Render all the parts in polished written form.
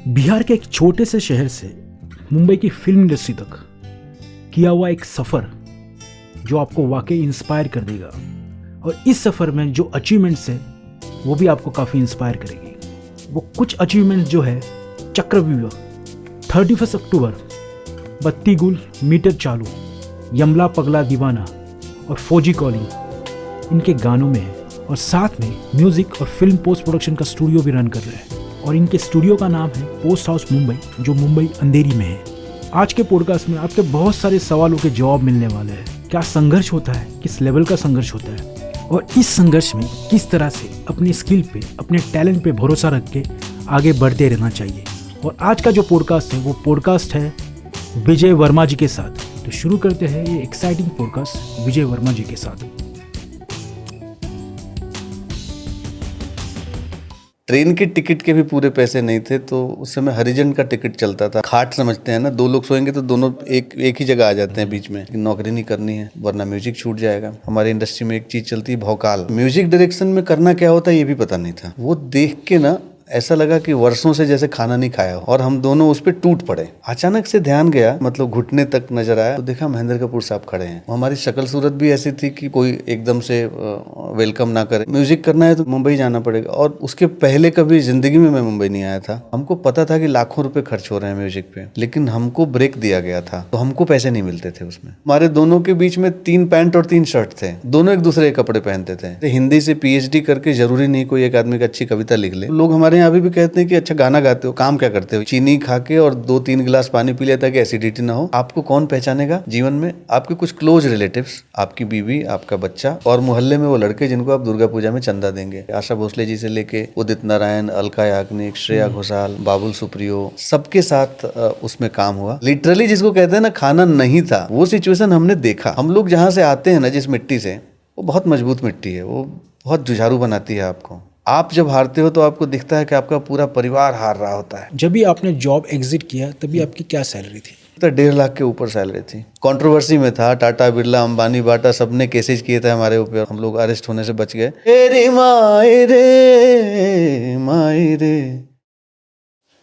बिहार के एक छोटे से शहर से मुंबई की फिल्म इंडस्ट्री तक किया हुआ एक सफ़र जो आपको वाकई इंस्पायर कर देगा। और इस सफ़र में जो अचीवमेंट्स है वो भी आपको काफ़ी इंस्पायर करेगी। वो कुछ अचीवमेंट्स जो है चक्रव्यूह, 31 अक्टूबर, बत्ती गुल, मीटर चालू, यमला पगला दीवाना और फौजी कॉलिंग इनके गानों में है। और साथ में म्यूज़िक और फिल्म पोस्ट प्रोडक्शन का स्टूडियो भी रन कर रहे हैं। और इनके स्टूडियो का नाम है पोस्ट हाउस मुंबई, जो मुंबई अंधेरी में है। आज के पॉडकास्ट में आपके बहुत सारे सवालों के जवाब मिलने वाले हैं। क्या संघर्ष होता है, किस लेवल का संघर्ष होता है, और इस संघर्ष में किस तरह से अपनी स्किल पे, अपने टैलेंट पे भरोसा रख के आगे बढ़ते रहना चाहिए। और आज का जो पॉडकास्ट है वो पॉडकास्ट है विजय वर्मा जी के साथ। तो शुरू करते हैं ये एक्साइटिंग पॉडकास्ट विजय वर्मा जी के साथ। ट्रेन के टिकट के भी पूरे पैसे नहीं थे, तो उस समय हरिजन का टिकट चलता था। खाट समझते हैं ना, दो लोग सोएंगे तो दोनों एक ही जगह आ जाते हैं बीच में। नौकरी नहीं करनी है वरना म्यूजिक छूट जाएगा। हमारी इंडस्ट्री में एक चीज चलती है भौकाल। म्यूजिक डायरेक्शन में करना क्या होता है ये भी पता नहीं था। वो देख के ना ऐसा लगा कि वर्षों से जैसे खाना नहीं खाया हो, और हम दोनों उस पर टूट पड़े। अचानक से ध्यान गया, मतलब घुटने तक नजर आया, तो देखा महेंद्र कपूर साहब खड़े हैं। हमारी शक्ल सूरत भी ऐसी थी कि कोई एकदम से वेलकम ना करे। म्यूजिक करना है तो मुंबई जाना पड़ेगा। और उसके पहले कभी जिंदगी में मैं मुंबई नहीं आया था। हमको पता था कि लाखों रुपए खर्च हो रहे हैं म्यूजिक पे, लेकिन हमको ब्रेक दिया गया था, तो हमको पैसे नहीं मिलते थे उसमें। हमारे दोनों के बीच में 3 पैंट और 3 शर्ट थे। दोनों एक दूसरे के कपड़े पहनते थे। हिंदी से PhD करके जरूरी नहीं कोई एक आदमी की अच्छी कविता लिख ले। लोग हमारे यहाँ अभी भी कहते हैं कि अच्छा गाना गाते हो, काम क्या करते हो? चीनी खा के और 2-3 गिलास पानी पी लिया ताकि एसिडिटी ना हो। आपको कौन पहचानेगा जीवन में? आपके कुछ क्लोज रिलेटिव्स, आपकी बीवी, आपका बच्चा, और मोहल्ले में वो लड़के जिनको आप दुर्गा पूजा में चंदा देंगे। आशा भोसले जी से लेके उदित नारायण, अलका याग्निक, श्रेया घोषाल, बाबुल सुप्रियो, सबके साथ उसमें काम हुआ। लिटरली जिसको कहते हैं ना खाना नहीं था, वो सिचुएशन हमने देखा। हम लोग जहाँ से आते हैं ना, जिस मिट्टी से, वो बहुत मजबूत मिट्टी है, वो बहुत जुझारू बनाती है आपको। आप जब हारते हो तो आपको दिखता है कि आपका पूरा परिवार हार रहा होता है। जब भी आपने जॉब एग्जिट किया तभी आपकी क्या सैलरी थी? तो 1.5 लाख के ऊपर सैलरी थी। कंट्रोवर्सी में था, टाटा बिरला, अंबानी, बाटा सबने केसेज किए थे हमारे ऊपर। हम लोग अरेस्ट होने से बच गए।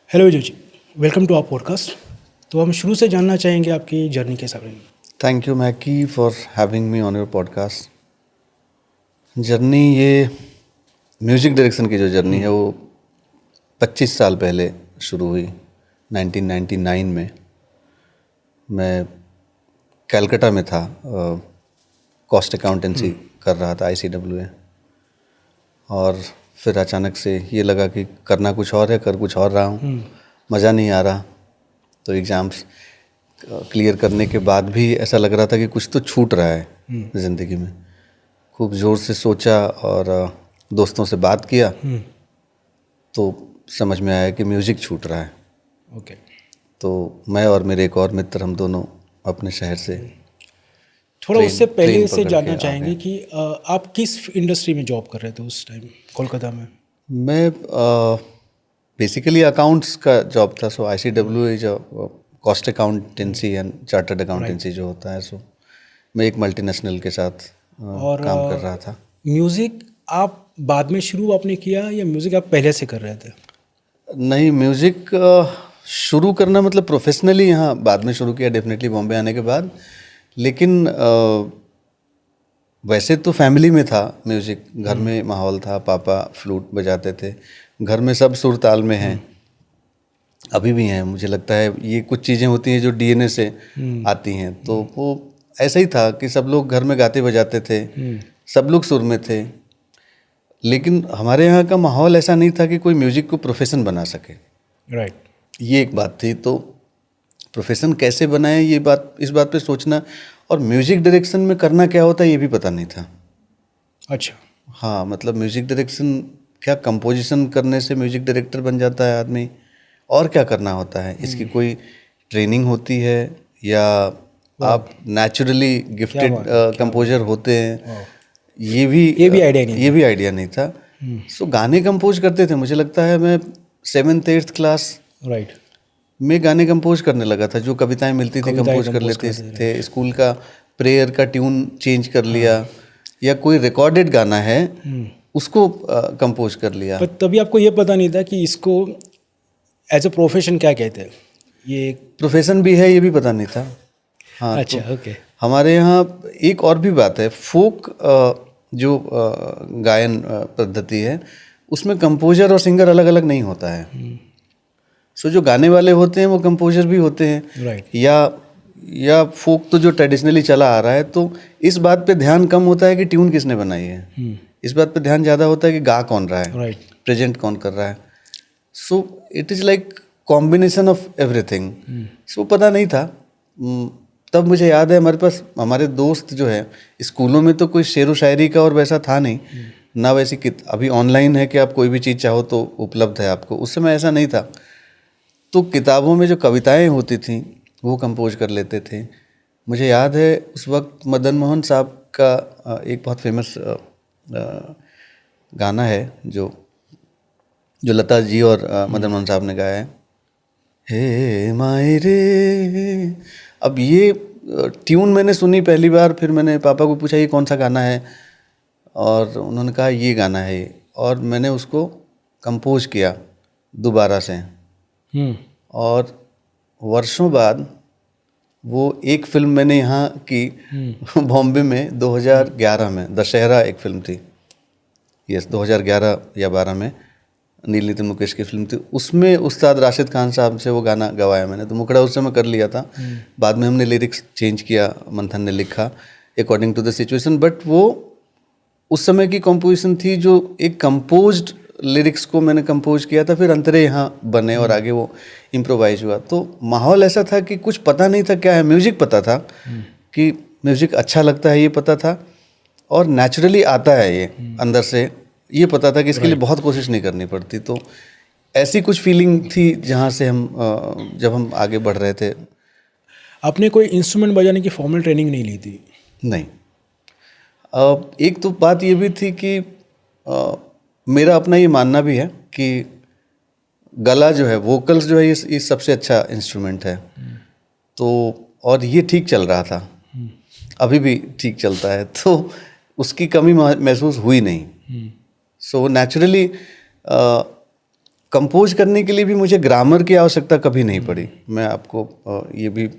Hello Vijay ji, welcome to our podcast. तो हम शुरू से जानना चाहेंगे आपकी जर्नी के बारे में। Thank you मैकी for having me on your podcast. Journey, ये म्यूजिक डायरेक्शन की जो जर्नी है वो 25 साल पहले शुरू हुई। 1999 में मैं कलकत्ता में था, कॉस्ट अकाउंटेंसी कर रहा था, ICWA। और फिर अचानक से ये लगा कि करना कुछ और है, कर कुछ और रहा हूँ, मज़ा नहीं आ रहा। तो एग्ज़ाम्स क्लियर करने के बाद भी ऐसा लग रहा था कि कुछ तो छूट रहा है ज़िंदगी में। खूब ज़ोर से सोचा और दोस्तों से बात किया, तो समझ में आया कि म्यूज़िक छूट रहा है। ओके। तो मैं और मेरे एक और मित्र, हम दोनों अपने शहर से थोड़ा उससे पहले से पकड़ जानना के चाहेंगे कि आप किस इंडस्ट्री में जॉब कर रहे थे उस टाइम कोलकाता में? मैं बेसिकली अकाउंट्स का जॉब था। सो ICWA जो cost accountancy and chartered accountancy जो होता है, सो मैं एक मल्टीनेशनल के साथ काम कर रहा था। म्यूज़िक आप बाद में शुरू आपने किया या म्यूज़िक आप पहले से कर रहे थे? नहीं, म्यूज़िक शुरू करना मतलब प्रोफेशनली यहाँ बाद में शुरू किया, डेफिनेटली बॉम्बे आने के बाद। लेकिन वैसे तो फैमिली में था म्यूज़िक, घर में माहौल था। पापा फ्लूट बजाते थे, घर में सब सुर ताल में हैं, अभी भी हैं। मुझे लगता है ये कुछ चीज़ें होती हैं जो DNA से आती हैं। तो वो ऐसा ही था कि सब लोग घर में गाते बजाते थे, सब लोग सुर में थे। लेकिन हमारे यहाँ का माहौल ऐसा नहीं था कि कोई म्यूज़िक को प्रोफेशन बना सके। राइट। ये एक बात थी। तो प्रोफेशन कैसे बनाए, ये बात, इस बात पे सोचना, और म्यूज़िक डायरेक्शन में करना क्या होता है ये भी पता नहीं था। अच्छा। हाँ, मतलब म्यूज़िक डायरेक्शन क्या, कंपोजिशन करने से म्यूज़िक डायरेक्टर बन जाता है आदमी, और क्या करना होता है? इसकी कोई ट्रेनिंग होती है या आप नेचुरली गिफ्टेड कंपोजर होते हैं? ये भी आइडिया नहीं था। सो गाने कंपोज करते थे। मुझे लगता है मैं 7th 8th क्लास में गाने कंपोज करने लगा था। जो कविताएं मिलती थी कंपोज कर लेते थे। स्कूल का प्रेयर का ट्यून चेंज कर लिया, या कोई रिकॉर्डेड गाना है उसको कंपोज कर लिया। पर तभी आपको ये पता नहीं था कि इसको एज अ प्रोफेशन क्या कहते हैं ये? प्रोफेशन भी है ये भी पता नहीं था। हाँ, अच्छा, तो ओके। हमारे यहाँ एक और भी बात है, फोक जो गायन पद्धति है उसमें कंपोजर और सिंगर अलग अलग नहीं होता है। सो जो गाने वाले होते हैं वो कंपोजर भी होते हैं। राइट। या फोक तो जो ट्रेडिशनली चला आ रहा है, तो इस बात पे ध्यान कम होता है कि ट्यून किसने बनाई है, इस बात पे ध्यान ज़्यादा होता है कि गा कौन रहा है, राइट। प्रेजेंट कौन कर रहा है। So it is like combination of everything. So पता नहीं था। तब मुझे याद है हमारे पास, हमारे दोस्त जो है, स्कूलों में तो कोई शेर व शायरी का और वैसा था नहीं ना, वैसी अभी ऑनलाइन है कि आप कोई भी चीज़ चाहो तो उपलब्ध है आपको, उस समय ऐसा नहीं था। तो किताबों में जो कविताएं होती थी वो कंपोज कर लेते थे। मुझे याद है उस वक्त मदन मोहन साहब का एक बहुत फेमस गाना है जो लता जी और मदन मोहन साहब ने गाया है, हे माए रे। अब ये ट्यून मैंने सुनी पहली बार, फिर मैंने पापा को पूछा ये कौन सा गाना है, और उन्होंने कहा ये गाना है ये, और मैंने उसको कंपोज किया दोबारा से। और वर्षों बाद वो एक फिल्म मैंने यहाँ की बॉम्बे में 2011 में, दशहरा एक फिल्म थी, यस 2011 या 12 में, नील नितिन मुकेश की फिल्म थी, उसमें उस्ताद राशिद खान साहब से वो गाना गवाया मैंने। तो मुखड़ा उस समय कर लिया था, बाद में हमने लिरिक्स चेंज किया, मंथन ने लिखा according to the situation, but वो उस समय की कंपोजिशन थी जो एक कंपोज्ड लिरिक्स को मैंने कंपोज किया था, फिर अंतरे यहाँ बने और आगे वो इम्प्रोवाइज हुआ। तो माहौल ऐसा था कि कुछ पता नहीं था क्या है, म्यूजिक पता था कि म्यूजिक अच्छा लगता है ये पता था, और नेचुरली आता है ये अंदर से ये पता था कि इसके लिए बहुत कोशिश नहीं करनी पड़ती। तो ऐसी कुछ फीलिंग थी जहाँ से हम जब हम आगे बढ़ रहे थे। आपने कोई इंस्ट्रूमेंट बजाने की फॉर्मल ट्रेनिंग नहीं ली थी? नहीं। एक तो बात ये भी थी कि मेरा अपना ये मानना भी है कि गला जो है, वोकल्स जो है, ये सबसे अच्छा इंस्ट्रूमेंट है। तो और ये ठीक चल रहा था, अभी भी ठीक चलता है, तो उसकी कमी महसूस हुई नहीं। सो नेचुरली कंपोज करने के लिए भी मुझे ग्रामर की आवश्यकता कभी नहीं पड़ी। मैं आपको ये भी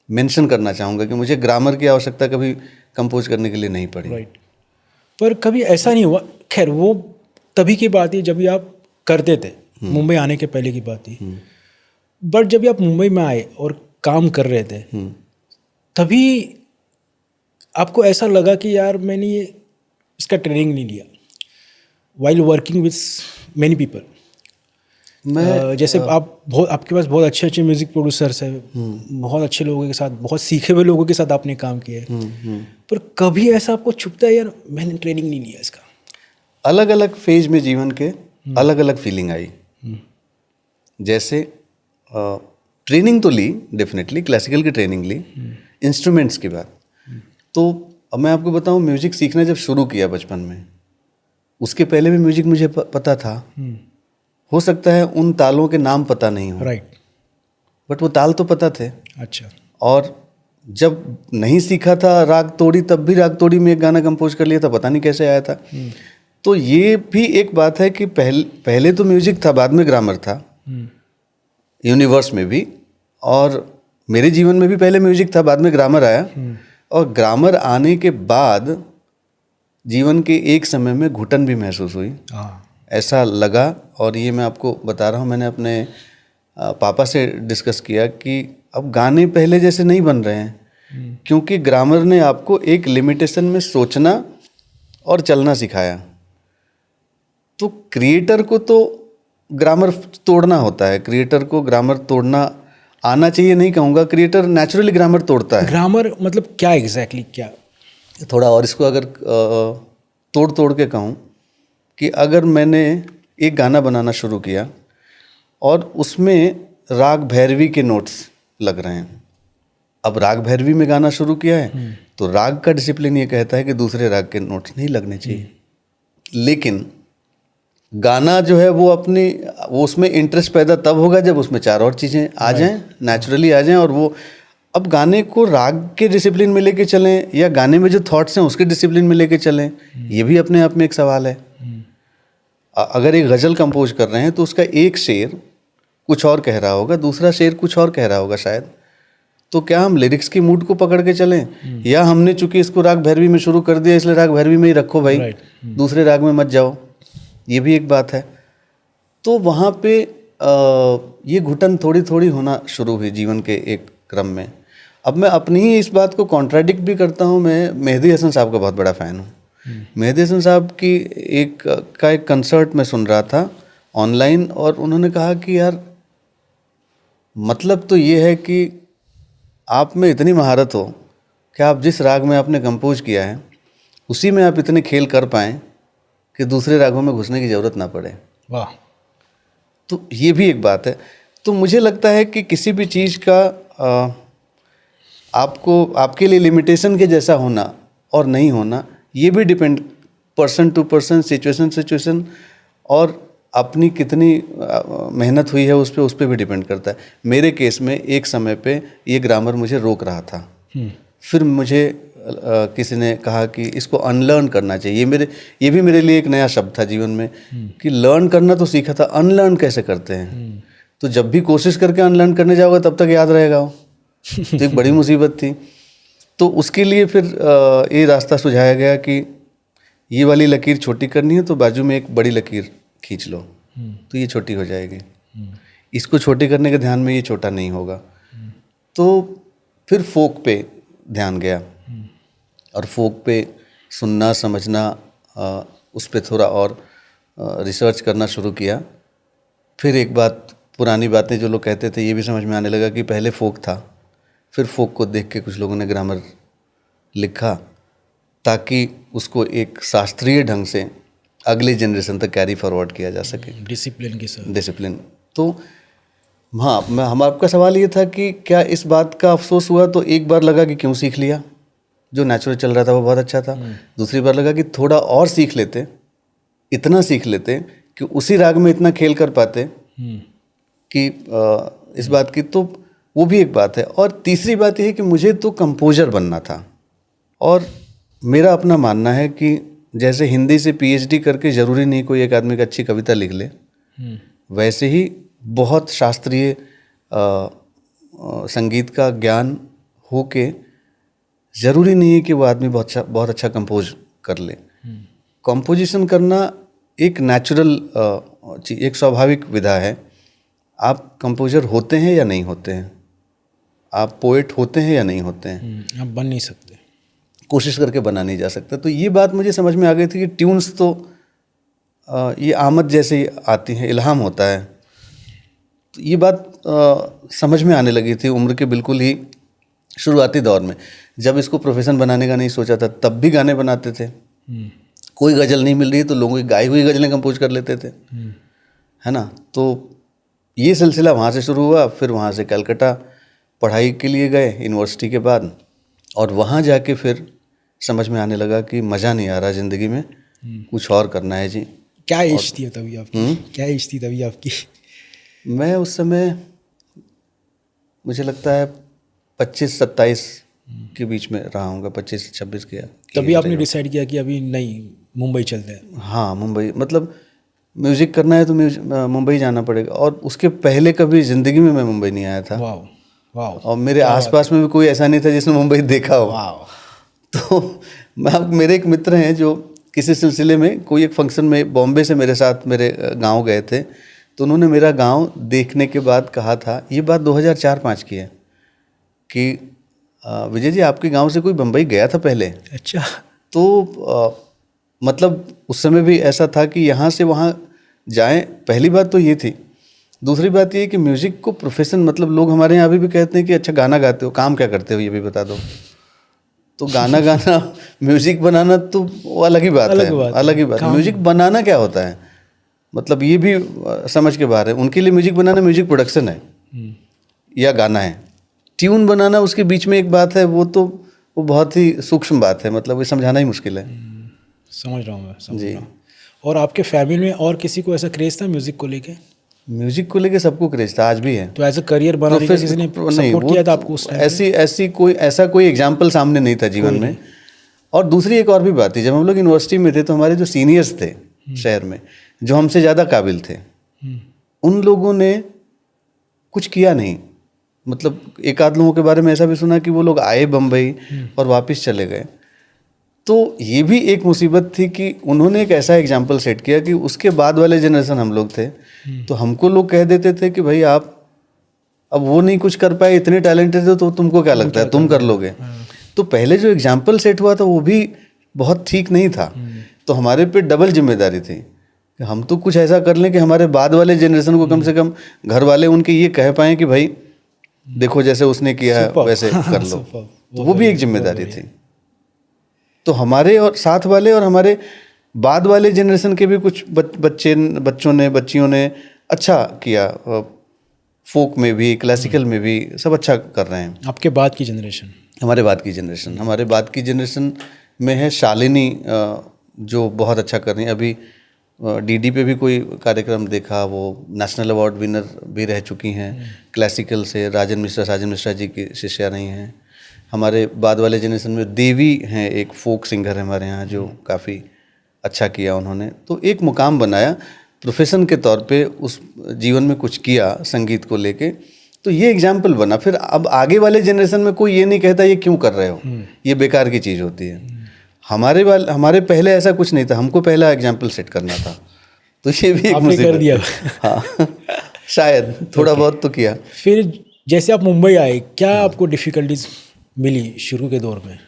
मेंशन करना चाहूँगा कि मुझे ग्रामर की आवश्यकता कभी कंपोज करने के लिए नहीं पड़ी। राइट। पर कभी ऐसा नहीं हुआ, खैर वो तभी की बात है जब भी आप करते थे, मुंबई आने के पहले की बात थी, बट जब भी आप मुंबई में आए और काम कर रहे थे, तभी आपको ऐसा लगा कि यार मैंने ये इसका ट्रेनिंग नहीं लिया while working with many people? मैं जैसे आप बहुत, आपके पास बहुत अच्छे अच्छे म्यूजिक प्रोड्यूसर्स हैं, बहुत अच्छे लोगों के साथ, बहुत सीखे हुए लोगों के साथ आपने काम किया है, पर कभी ऐसा आपको चुभता है यार मैंने ट्रेनिंग नहीं लिया इसका? अलग अलग फेज में जीवन के अलग अलग फीलिंग आई। जैसे ट्रेनिंग तो ली, डेफिनेटली क्लासिकल की ट्रेनिंग ली, इंस्ट्रूमेंट्स की बात। तो अब मैं आपको बताऊं, म्यूजिक सीखना जब शुरू किया बचपन में, उसके पहले भी म्यूजिक मुझे पता था। हो सकता है उन तालों के नाम पता नहीं हो, राइट, बट वो ताल तो पता थे। अच्छा। और जब नहीं सीखा था राग तोड़ी, तब भी राग तोड़ी में एक गाना कंपोज कर लिया था, पता नहीं कैसे आया था। तो ये भी एक बात है कि पहले तो म्यूजिक था, बाद में ग्रामर था, यूनिवर्स में भी, और मेरे जीवन में भी पहले म्यूजिक था, बाद में ग्रामर आया। और ग्रामर आने के बाद जीवन के एक समय में घुटन भी महसूस हुई, ऐसा लगा। और ये मैं आपको बता रहा हूँ, मैंने अपने पापा से डिस्कस किया कि अब गाने पहले जैसे नहीं बन रहे हैं, क्योंकि ग्रामर ने आपको एक लिमिटेशन में सोचना और चलना सिखाया। तो क्रिएटर को तो ग्रामर तोड़ना होता है, क्रिएटर को ग्रामर तोड़ना आना चाहिए नहीं कहूँगा, क्रिएटर नेचुरली ग्रामर तोड़ता है। ग्रामर मतलब क्या एग्जैक्टली क्या? थोड़ा और इसको अगर तोड़ तोड़ के कहूँ कि अगर मैंने एक गाना बनाना शुरू किया और उसमें राग भैरवी के नोट्स लग रहे हैं, अब राग भैरवी में गाना शुरू किया है तो राग का डिसिप्लिन ये कहता है कि दूसरे राग के नोट्स नहीं लगने चाहिए। लेकिन गाना जो है वो उसमें इंटरेस्ट पैदा तब होगा जब उसमें चार और चीज़ें आ जाएं, नेचुरली आ जाएं। और वो अब गाने को राग के डिसिप्लिन में लेके चलें या गाने में जो थॉट्स हैं उसके डिसिप्लिन में लेके चलें, ये भी अपने आप में एक सवाल है। अगर एक गज़ल कंपोज कर रहे हैं तो उसका एक शेर कुछ और कह रहा होगा, दूसरा शेर कुछ और कह रहा होगा शायद। तो क्या हम लिरिक्स की मूड को पकड़ के चलें, या हमने चूंकि इसको राग भैरवी में शुरू कर दिया इसलिए राग भैरवी में ही रखो भाई, दूसरे राग में मत जाओ, ये भी एक बात है। तो वहाँ पे ये घुटन थोड़ी थोड़ी होना शुरू हुई जीवन के एक क्रम में। अब मैं अपनी ही इस बात को कॉन्ट्राडिक्ट भी करता हूँ। मैं मेहदी हसन साहब का बहुत बड़ा फ़ैन हूँ। मेहदी हसन साहब की एक कंसर्ट में सुन रहा था ऑनलाइन, और उन्होंने कहा कि यार मतलब तो ये है कि आप में इतनी महारत हो कि आप जिस राग में आपने कंपोज किया है उसी में आप इतने खेल कर पाएँ कि दूसरे रागों में घुसने की ज़रूरत ना पड़े। वाह। तो ये भी एक बात है। तो मुझे लगता है कि किसी भी चीज़ का आपको आपके लिए लिमिटेशन के जैसा होना और नहीं होना, ये भी depend person to person, situation और अपनी कितनी मेहनत हुई है उस पे भी डिपेंड करता है। मेरे केस में एक समय पे ये ग्रामर मुझे रोक रहा था। फिर मुझे किसी ने कहा कि इसको अनलर्न करना चाहिए। ये भी मेरे लिए एक नया शब्द था जीवन में कि लर्न करना तो सीखा था, अनलर्न कैसे करते हैं। तो जब भी कोशिश करके अनलर्न करने जाओगे तब तक याद रहेगा वो। तो एक बड़ी मुसीबत थी। तो उसके लिए फिर ये रास्ता सुझाया गया कि ये वाली लकीर छोटी करनी है तो बाजू में एक बड़ी लकीर खींच लो, तो ये छोटी हो जाएगी। इसको छोटी करने के ध्यान में ये छोटा नहीं होगा। तो फिर फोक पे ध्यान गया और फोक पे सुनना समझना, उस पे थोड़ा और रिसर्च करना शुरू किया। फिर एक बात, पुरानी बातें जो लोग कहते थे ये भी समझ में आने लगा कि पहले फोक था, फिर फोक को देख के कुछ लोगों ने ग्रामर लिखा ताकि उसको एक शास्त्रीय ढंग से अगली जनरेशन तक कैरी फॉरवर्ड किया जा सके, डिसिप्लिन के साथ। डिसिप्लिन। तो हाँ, हम आपका सवाल ये था कि क्या इस बात का अफसोस हुआ, तो एक बार लगा कि क्यों सीख लिया, जो नेचुरल चल रहा था वो बहुत अच्छा था। दूसरी बार लगा कि थोड़ा और सीख लेते, इतना सीख लेते कि उसी राग में इतना खेल कर पाते कि इस बात की, तो वो भी एक बात है। और तीसरी बात यह है कि मुझे तो कंपोजर बनना था। और मेरा अपना मानना है कि जैसे हिंदी से पीएचडी करके ज़रूरी नहीं कोई एक आदमी की अच्छी कविता लिख ले, वैसे ही बहुत शास्त्रीय संगीत का ज्ञान हो के ज़रूरी नहीं है कि वो आदमी बहुत अच्छा कंपोज कर ले। कंपोजिशन करना एक नेचुरल एक स्वाभाविक विधा है। आप कंपोजर होते हैं या नहीं होते हैं, आप पोएट होते हैं या नहीं होते हैं, आप बन नहीं सकते, कोशिश करके बना नहीं जा सकता। तो ये बात मुझे समझ में आ गई थी कि ट्यून्स तो ये आमद जैसे ही आती हैं, इल्हाम होता है। तो ये बात समझ में आने लगी थी उम्र के बिल्कुल ही शुरुआती दौर में। जब इसको प्रोफेशन बनाने का नहीं सोचा था तब भी गाने बनाते थे। कोई गज़ल नहीं मिल रही तो लोगों की गाई हुई गज़लें कंपोज कर लेते थे, है ना। तो ये सिलसिला वहाँ से शुरू हुआ। फिर वहाँ से कलकत्ता पढ़ाई के लिए गए यूनिवर्सिटी के बाद, और वहाँ जाके फिर समझ में आने लगा कि मज़ा नहीं आ रहा ज़िंदगी में, कुछ और करना है जी। क्या एज थी तभी आपकी? क्या एज थी तभी आपकी? मैं उस समय मुझे लगता है 25-27 के बीच में रहा हूँगा, 25-26 के। तभी आपने डिसाइड किया कि अभी नहीं, मुंबई चलते हैं? हाँ, मुंबई, मतलब म्यूज़िक करना है तो मुंबई जाना पड़ेगा। और उसके पहले कभी ज़िंदगी में मैं मुंबई नहीं आया था। वाह वाह। और मेरे आसपास में भी कोई ऐसा नहीं था जिसने मुंबई देखा हो। तो मेरे एक मित्र हैं जो किसी सिलसिले में कोई एक फंक्शन में बॉम्बे से मेरे साथ मेरे गांव गए थे, तो उन्होंने मेरा गांव देखने के बाद कहा था, ये बात 2004-05 की है, कि विजय जी आपके गांव से कोई बम्बई गया था पहले? अच्छा। तो मतलब उस समय भी ऐसा था कि यहाँ से वहाँ जाएं, पहली बात तो ये थी। दूसरी बात ये कि म्यूज़िक को प्रोफेशन, मतलब लोग हमारे यहाँ अभी भी कहते हैं कि अच्छा गाना गाते हो, काम क्या करते हो ये भी बता दो। तो गाना गाना म्यूज़िक बनाना तो वो अलग ही बात है, अलग ही बात। म्यूज़िक बनाना क्या होता है, मतलब ये भी समझ के बाहर है। उनके लिए म्यूज़िक बनाना म्यूज़िक प्रोडक्शन है या गाना है। ट्यून बनाना उसके बीच में एक बात है, वो बहुत ही सूक्ष्म बात है, मतलब वो समझाना ही मुश्किल है। समझ रहा हूँ मैं, समझ रहा हूँ। और आपके फैमिली में और किसी को ऐसा क्रेज था म्यूज़िक को लेके? म्यूज़िक को लेके सबको क्रेज था, आज भी है। तो एज अ करियर बनाने के किसी ने सपोर्ट किया था आपको उस टाइम? ऐसा कोई एग्जाम्पल सामने नहीं था जीवन में। और दूसरी एक और भी बात थी, जब हम लोग यूनिवर्सिटी में थे तो हमारे जो सीनियर्स थे शहर में, जो हमसे ज़्यादा काबिल थे, उन लोगों ने कुछ किया नहीं। मतलब एक आध लोगों के बारे में ऐसा भी सुना कि वो लोग आए बम्बई और वापस चले गए। तो ये भी एक मुसीबत थी कि उन्होंने एक ऐसा एग्जाम्पल सेट किया कि उसके बाद वाले जनरेशन हम लोग थे, तो हमको लोग कह देते थे कि भाई आप अब वो नहीं कुछ कर पाए, इतने टैलेंटेड थे, तो तुमको क्या लगता है तुम कर लोगे। तो पहले जो एग्जाम्पल सेट हुआ था वो भी बहुत ठीक नहीं था। तो हमारे पे डबल जिम्मेदारी थी कि हम तो कुछ ऐसा कर लें कि हमारे बाद वाले जनरेशन को कम से कम घर वाले उनके ये कह पाएँ कि भाई देखो जैसे उसने किया है वैसे कर लो। तो वो भी एक जिम्मेदारी थी। तो हमारे और साथ वाले और हमारे बाद वाले जनरेशन के भी कुछ बच्चियों ने अच्छा किया, फोक में भी क्लासिकल में भी सब अच्छा कर रहे हैं। आपके बाद की जनरेशन? हमारे बाद की जनरेशन में है शालिनी, जो बहुत अच्छा कर रही है। अभी डीडी पे भी कोई कार्यक्रम देखा, वो नेशनल अवार्ड विनर भी रह चुकी हैं क्लासिकल से। साजन मिश्रा जी की शिष्या रही हैं। हमारे बाद वाले जनरेशन में देवी हैं, एक फोक सिंगर है हमारे यहाँ, जो काफ़ी अच्छा किया उन्होंने। तो एक मुकाम बनाया प्रोफेशन के तौर पे, उस जीवन में कुछ किया संगीत को लेके, तो ये एग्जाम्पल बना। फिर अब आगे वाले जनरेशन में कोई ये नहीं कहता ये क्यों कर रहे हो, ये बेकार की चीज़ होती है। हमारे पहले ऐसा कुछ नहीं था, हमको पहला एग्जाम्पल सेट करना था। तो ये भी एक मुसीबत कर दिया। हाँ शायद थोड़ा बहुत तो किया। फिर जैसे आप मुंबई आए, क्या आपको डिफ़िकल्टीज मिली शुरू के दौर में?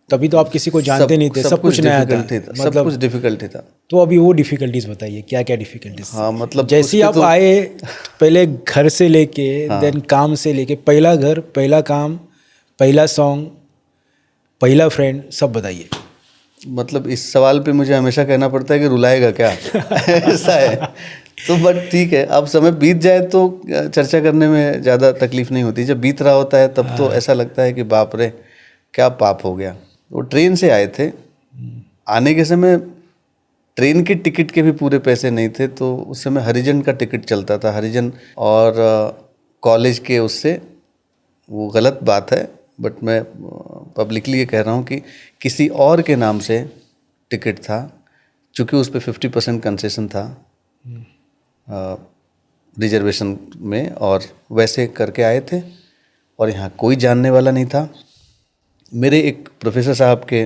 तभी तो आप किसी को जानते नहीं थे, सब कुछ नया था, मतलब सब कुछ डिफिकल्टी था। तो अभी वो डिफ़िकल्टीज बताइए, क्या क्या डिफ़िकल्टीज? हाँ मतलब जैसे ही आप आए, पहले घर से लेके देन काम से लेके, पहला घर, पहला काम, पहला सॉन्ग, पहला फ्रेंड, सब बताइए। मतलब इस सवाल पे मुझे हमेशा कहना पड़ता है कि रुलाएगा क्या ऐसा है। तो बट ठीक है, अब समय बीत जाए तो चर्चा करने में ज़्यादा तकलीफ नहीं होती। जब बीत रहा होता है तब तो ऐसा लगता है कि बाप रे क्या पाप हो गया। वो ट्रेन से आए थे, आने के समय ट्रेन की टिकट के भी पूरे पैसे नहीं थे, तो उस समय हरिजन का टिकट चलता था, हरिजन और कॉलेज के उससे। वो गलत बात है बट मैं पब्लिकली ये कह रहा हूँ कि किसी और के नाम से टिकट था, चूँकि उस पर 50% कंसेशन था रिजर्वेशन में, और वैसे करके आए थे और यहाँ कोई जानने वाला नहीं था। मेरे एक प्रोफेसर साहब के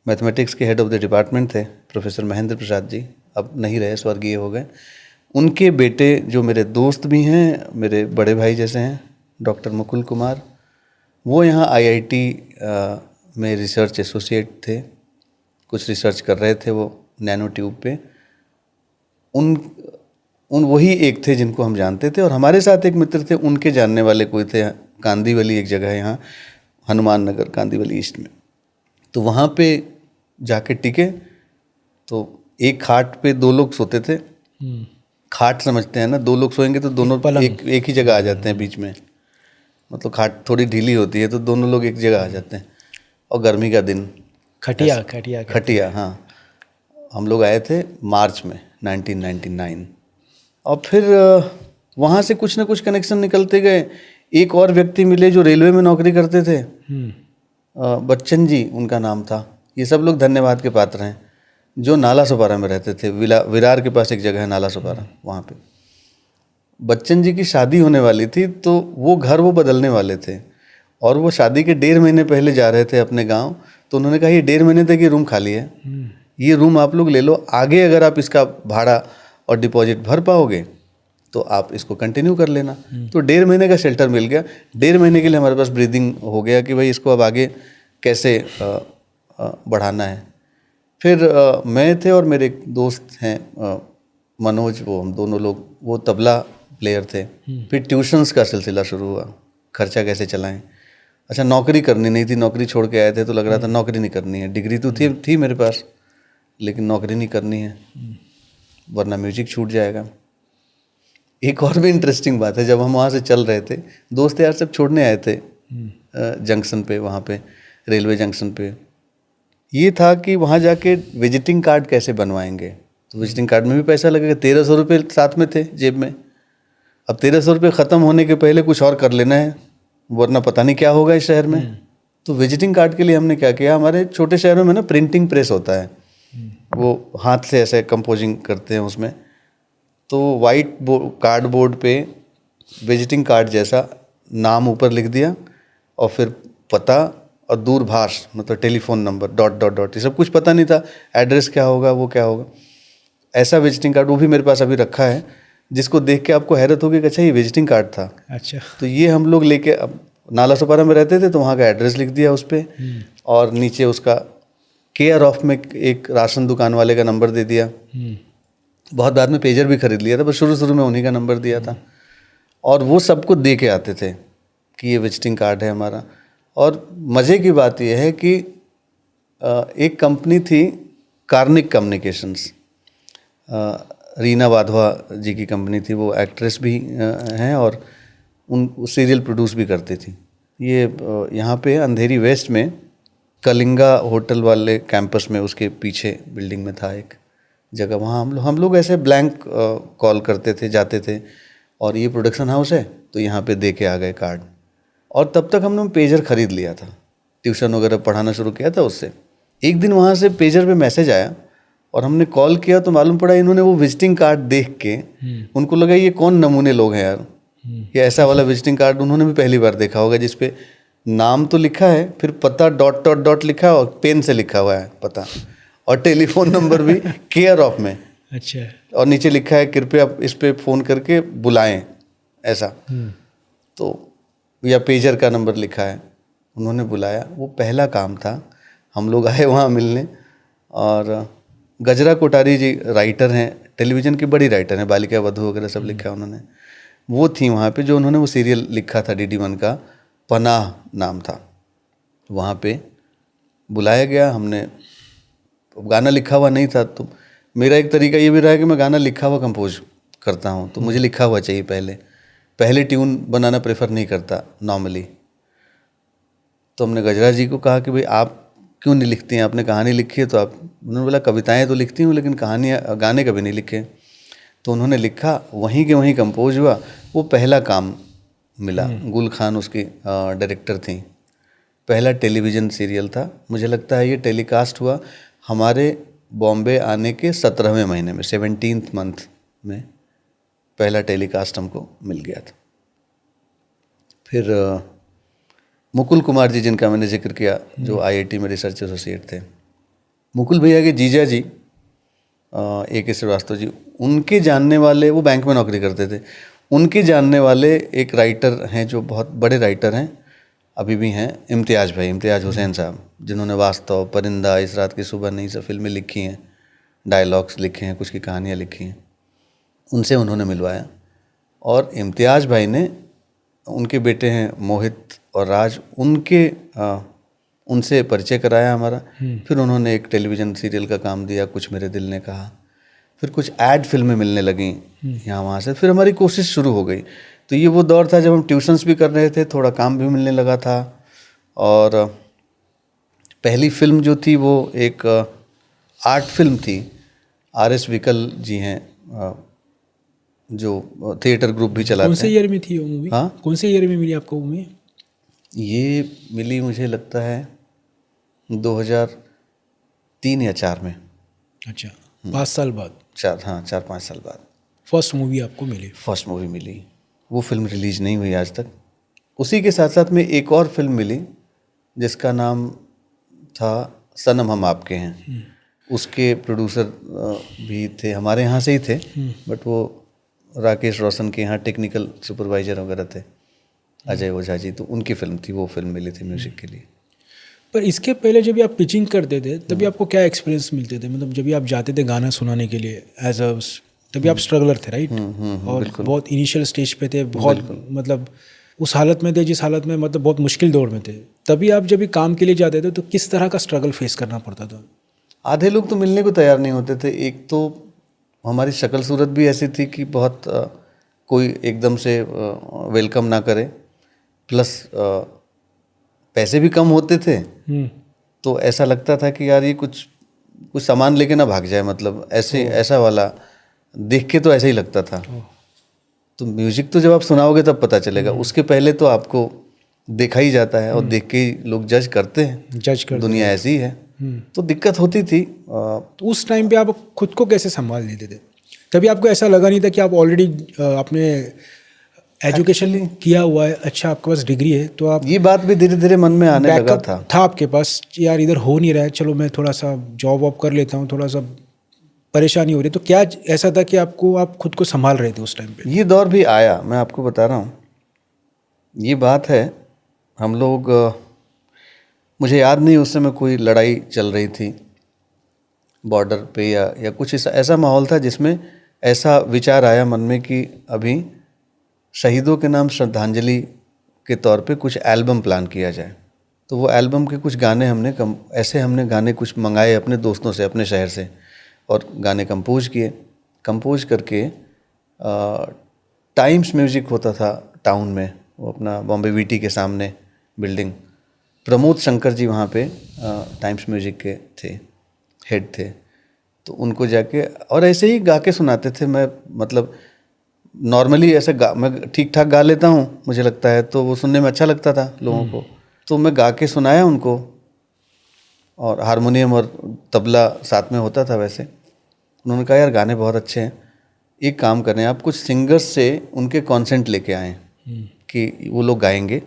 मैथमेटिक्स के हेड ऑफ द डिपार्टमेंट थे, प्रोफेसर महेंद्र प्रसाद जी, अब नहीं रहे, स्वर्गीय हो गए। उनके बेटे जो मेरे दोस्त भी हैं, मेरे बड़े भाई जैसे हैं, डॉक्टर मुकुल कुमार, वो यहाँ आईआईटी में रिसर्च एसोसिएट थे, कुछ रिसर्च कर रहे थे वो नैनो ट्यूब पे। उन वही एक थे जिनको हम जानते थे। और हमारे साथ एक मित्र थे, उनके जानने वाले कोई थे, कांदीवली एक जगह है यहाँ, हनुमान नगर कांदीवली ईस्ट में। तो वहाँ पे जाके टिके, तो एक खाट पे 2 लोग सोते थे। खाट समझते हैं ना, 2 लोग सोएंगे तो दोनों एक ही जगह आ जाते हैं बीच में। मतलब खाट थोड़ी ढीली होती है तो दोनों लोग एक जगह आ जाते हैं। और गर्मी का दिन, खटिया हाँ। हम लोग आए थे मार्च में 1999। और फिर वहाँ से कुछ ना कुछ कनेक्शन निकलते गए। एक और व्यक्ति मिले जो रेलवे में नौकरी करते थे, बच्चन जी उनका नाम था। ये सब लोग धन्यवाद के पात्र हैं, जो नाला सुपारा में रहते थे। विरार के पास एक जगह है नाला सुपारा, वहाँ पे बच्चन जी की शादी होने वाली थी, तो वो घर वो बदलने वाले थे। और वो शादी के 1.5 महीने पहले जा रहे थे अपने गांव। तो उन्होंने कहा ये 1.5 महीने तक ये रूम खाली है, ये रूम आप लोग ले लो, आगे अगर आप इसका भाड़ा और डिपॉजिट भर पाओगे तो आप इसको कंटिन्यू कर लेना। तो 1.5 महीने का शेल्टर मिल गया। 1.5 महीने के लिए हमारे पास ब्रीदिंग हो गया कि भाई इसको अब आगे कैसे बढ़ाना है। फिर मैं थे और मेरे एक दोस्त हैं मनोज, वो हम दोनों लोग, वो तबला प्लेयर थे। फिर ट्यूशन्स का सिलसिला शुरू हुआ, खर्चा कैसे चलाएं। अच्छा, नौकरी करनी नहीं थी, नौकरी छोड़ के आए थे तो लग रहा था नौकरी नहीं करनी है। डिग्री तो थी मेरे पास, लेकिन नौकरी नहीं करनी है वरना म्यूजिक छूट जाएगा। एक और भी इंटरेस्टिंग बात है, जब हम वहाँ से चल रहे थे, दोस्त यार सब छोड़ने आए थे जंक्शन पे, वहाँ पे रेलवे जंक्शन पे। ये था कि वहाँ जाके विजिटिंग कार्ड कैसे बनवाएंगे। तो विजिटिंग कार्ड में भी पैसा लगेगा। 1300 रुपये साथ में थे जेब में। अब 1300 रुपये ख़त्म होने के पहले कुछ और कर लेना है, वरना पता नहीं क्या होगा इस शहर में। तो विजिटिंग कार्ड के लिए हमने क्या किया, हमारे छोटे शहरों में ना प्रिंटिंग प्रेस होता है, वो हाथ से ऐसे कंपोजिंग करते हैं उसमें। तो वाइट कार्डबोर्ड पे विजिटिंग कार्ड जैसा नाम ऊपर लिख दिया और फिर पता और दूरभाष मतलब telephone number dot dot dot, ये सब कुछ पता नहीं था, एड्रेस क्या होगा वो क्या होगा। ऐसा विजिटिंग कार्ड वो भी मेरे पास अभी रखा है, जिसको देख के आपको हैरत होगी कि अच्छा ये विजिटिंग कार्ड था। अच्छा। तो ये हम लोग लेके अब नाला सोपारा में रहते थे तो वहाँ का एड्रेस लिख दिया उस पर, और नीचे उसका केयर ऑफ में एक राशन दुकान वाले का नंबर दे दिया। बहुत बाद में पेजर भी खरीद लिया था, पर शुरू शुरू में उन्हीं का नंबर दिया था। और वो सबको दे के आते थे कि ये विजिटिंग कार्ड है हमारा। और मज़े की बात यह है कि एक कंपनी थी कार्निक कम्युनिकेशंस, रीना वाधवा जी की कंपनी थी, वो एक्ट्रेस भी हैं और उन सीरियल प्रोड्यूस भी करती थी। ये यहाँ पे अंधेरी वेस्ट में कलिंगा होटल वाले कैंपस में उसके पीछे बिल्डिंग में था एक जगह, वहाँ हम लोग ऐसे ब्लैंक कॉल करते थे, जाते थे, और ये प्रोडक्शन हाउस है तो यहाँ पे दे के आ गए कार्ड। और तब तक हमने पेजर खरीद लिया था, ट्यूशन वगैरह पढ़ाना शुरू किया था उससे। एक दिन वहाँ से पेजर पे मैसेज आया और हमने कॉल किया तो मालूम पड़ा इन्होंने वो विजिटिंग कार्ड देख के उनको लगा ये कौन नमूने लोग हैं यार, ये ऐसा वाला विजिटिंग कार्ड उन्होंने भी पहली बार देखा होगा जिसपे नाम तो लिखा है, फिर पता डॉट डॉट डॉट लिखा है और पेन से लिखा हुआ है पता, और टेलीफोन नंबर भी केयर ऑफ में। अच्छा। और नीचे लिखा है कृपया आप इस पे फ़ोन करके बुलाएं ऐसा। तो या पेजर का नंबर लिखा है, उन्होंने बुलाया। वो पहला काम था। हम लोग आए वहाँ मिलने, और गजरा कोठारी जी राइटर हैं, टेलीविज़न की बड़ी राइटर हैं, बालिका वधू वगैरह सब लिखा है उन्होंने। वो थी वहाँ पे जो उन्होंने वो सीरियल लिखा था DD1 का, पनाह नाम था। वहाँ पे बुलाया गया, हमने गाना लिखा हुआ नहीं था, तो मेरा एक तरीका ये भी रहा है कि मैं गाना लिखा हुआ कंपोज करता हूँ, तो मुझे लिखा हुआ चाहिए पहले ट्यून बनाना प्रेफर नहीं करता नॉर्मली। तो हमने गजरा जी को कहा कि भाई आप क्यों नहीं लिखती हैं, आपने कहानी लिखी है तो आप, उन्होंने बोला कविताएं तो लिखती हूँ लेकिन कहानियाँ गाने कभी नहीं लिखे। तो उन्होंने लिखा, वहीं के वहीं कंपोज हुआ। वो पहला काम मिला। गुल खान उसकी डायरेक्टर थी। पहला टेलीविज़न सीरियल था, मुझे लगता है ये टेलीकास्ट हुआ हमारे बॉम्बे आने के 17वें महीने में, 17th मंथ में पहला टेलीकास्ट हमको मिल गया था। फिर मुकुल कुमार जी जिनका मैंने जिक्र किया, जो IIT में रिसर्च एसोसिएट थे, मुकुल भैया के जीजा जी AK श्रीवास्तव जी, उनके जानने वाले, वो बैंक में नौकरी करते थे, उनके जानने वाले एक राइटर हैं जो बहुत बड़े राइटर हैं, अभी भी हैं, इम्तियाज़ हुसैन साहब, जिन्होंने वास्तव, परिंदा, इस रात की सुबह नहीं सब फिल्में लिखी हैं, डायलॉग्स लिखे हैं, कुछ की कहानियाँ लिखी हैं। उनसे उन्होंने मिलवाया, और इम्तियाज़ भाई ने, उनके बेटे हैं मोहित और राज, उनसे परिचय कराया हमारा। फिर उन्होंने एक टेलीविज़न सीरियल का काम दिया, कुछ मेरे दिल ने कहा। फिर कुछ ऐड फिल्में मिलने लगीं यहाँ वहाँ से। फिर हमारी कोशिश शुरू हो गई। तो ये वो दौर था जब हम ट्यूशन्स भी कर रहे थे, थोड़ा काम भी मिलने लगा था। और पहली फिल्म जो थी वो एक आर्ट फिल्म थी। RS विकल जी हैं जो थिएटर ग्रुप भी चलाते हैं। कौन से ईयर में थी वो मूवी? हाँ, कौन से ईयर में मिली आपको मूवी? ये मिली मुझे लगता है 2003 या 4 में। अच्छा, 5 साल बाद? 4-5 साल बाद फर्स्ट मूवी आपको मिली? फर्स्ट मूवी मिली। वो फिल्म रिलीज नहीं हुई आज तक। उसी के साथ साथ में एक और फिल्म मिली जिसका नाम था सनम हम आपके हैं। उसके प्रोड्यूसर भी थे, हमारे यहाँ से ही थे, बट वो राकेश रोशन के यहाँ टेक्निकल सुपरवाइजर वगैरह थे, अजय ओझा जी। तो उनकी फिल्म थी, वो फिल्म मिली थी म्यूजिक के लिए। पर इसके पहले जब आप पिचिंग करते थे तभी आपको क्या एक्सपीरियंस मिलते थे? मतलब जब आप जाते थे गाना सुनाने के लिए एज अ, तभी आप स्ट्रगलर थे, राइट? और बहुत इनिशियल स्टेज पे थे, बहुत मतलब उस हालत में थे जिस हालत में मतलब बहुत मुश्किल दौर में थे। तभी आप जब भी काम के लिए जाते थे तो किस तरह का स्ट्रगल फेस करना पड़ता था? आधे लोग तो मिलने को तैयार नहीं होते थे। एक तो हमारी शक्ल सूरत भी ऐसी थी कि बहुत कोई एकदम से वेलकम ना करे, प्लस पैसे भी कम होते थे। तो ऐसा लगता था कि यार ये कुछ सामान लेके ना भाग जाए, मतलब ऐसा वाला देख के तो ऐसा ही लगता था। तो म्यूजिक तो जब आप सुनाओगे तब पता चलेगा, उसके पहले तो आपको देखा ही जाता है और देख के ही लोग जज करते हैं, दुनिया ऐसी है। तो दिक्कत होती थी। तो उस टाइम पे आप खुद को कैसे संभाल लेते थे? तभी आपको ऐसा लगा नहीं था कि आप ऑलरेडी अपने एजुकेशन किया हुआ है, अच्छा आपके पास डिग्री है, तो आप ये बात भी धीरे धीरे मन में आने लगा बैकअप था। था आपके पास, यार इधर हो नहीं रहा है, चलो मैं थोड़ा सा जॉब वॉब कर लेता हूँ, थोड़ा सा परेशानी हो रही है, तो क्या ऐसा था कि आप खुद को संभाल रहे थे उस टाइम पे? ये दौर भी आया, मैं आपको बता रहा हूँ। ये बात है, हम लोग मुझे याद नहीं उस समय कोई लड़ाई चल रही थी बॉर्डर पे या कुछ ऐसा माहौल था जिसमें ऐसा विचार आया मन में कि अभी शहीदों के नाम श्रद्धांजलि के तौर पे कुछ एल्बम प्लान किया जाए। तो वो एल्बम के कुछ गाने हमने गाने कुछ मंगाए अपने दोस्तों से, अपने शहर से, और गाने कंपोज किए। कंपोज करके टाइम्स म्यूज़िक होता था टाउन में, वो अपना बॉम्बे वीटी के सामने बिल्डिंग, प्रमोद शंकर जी वहाँ पे टाइम्स म्यूज़िक के थे, हेड थे। तो उनको जाके और ऐसे ही गा के सुनाते थे। मैं मतलब नॉर्मली ऐसे मैं ठीक ठाक गा लेता हूँ, मुझे लगता है, तो वो सुनने में अच्छा लगता था लोगों को। तो मैं गा के सुनाया उनको, और हारमोनियम और तबला साथ में होता था वैसे। उन्होंने कहा यार गाने बहुत अच्छे हैं, एक काम करें, आप कुछ सिंगर्स से उनके कॉन्सेंट लेके आएँ कि वो लोग गाएंगे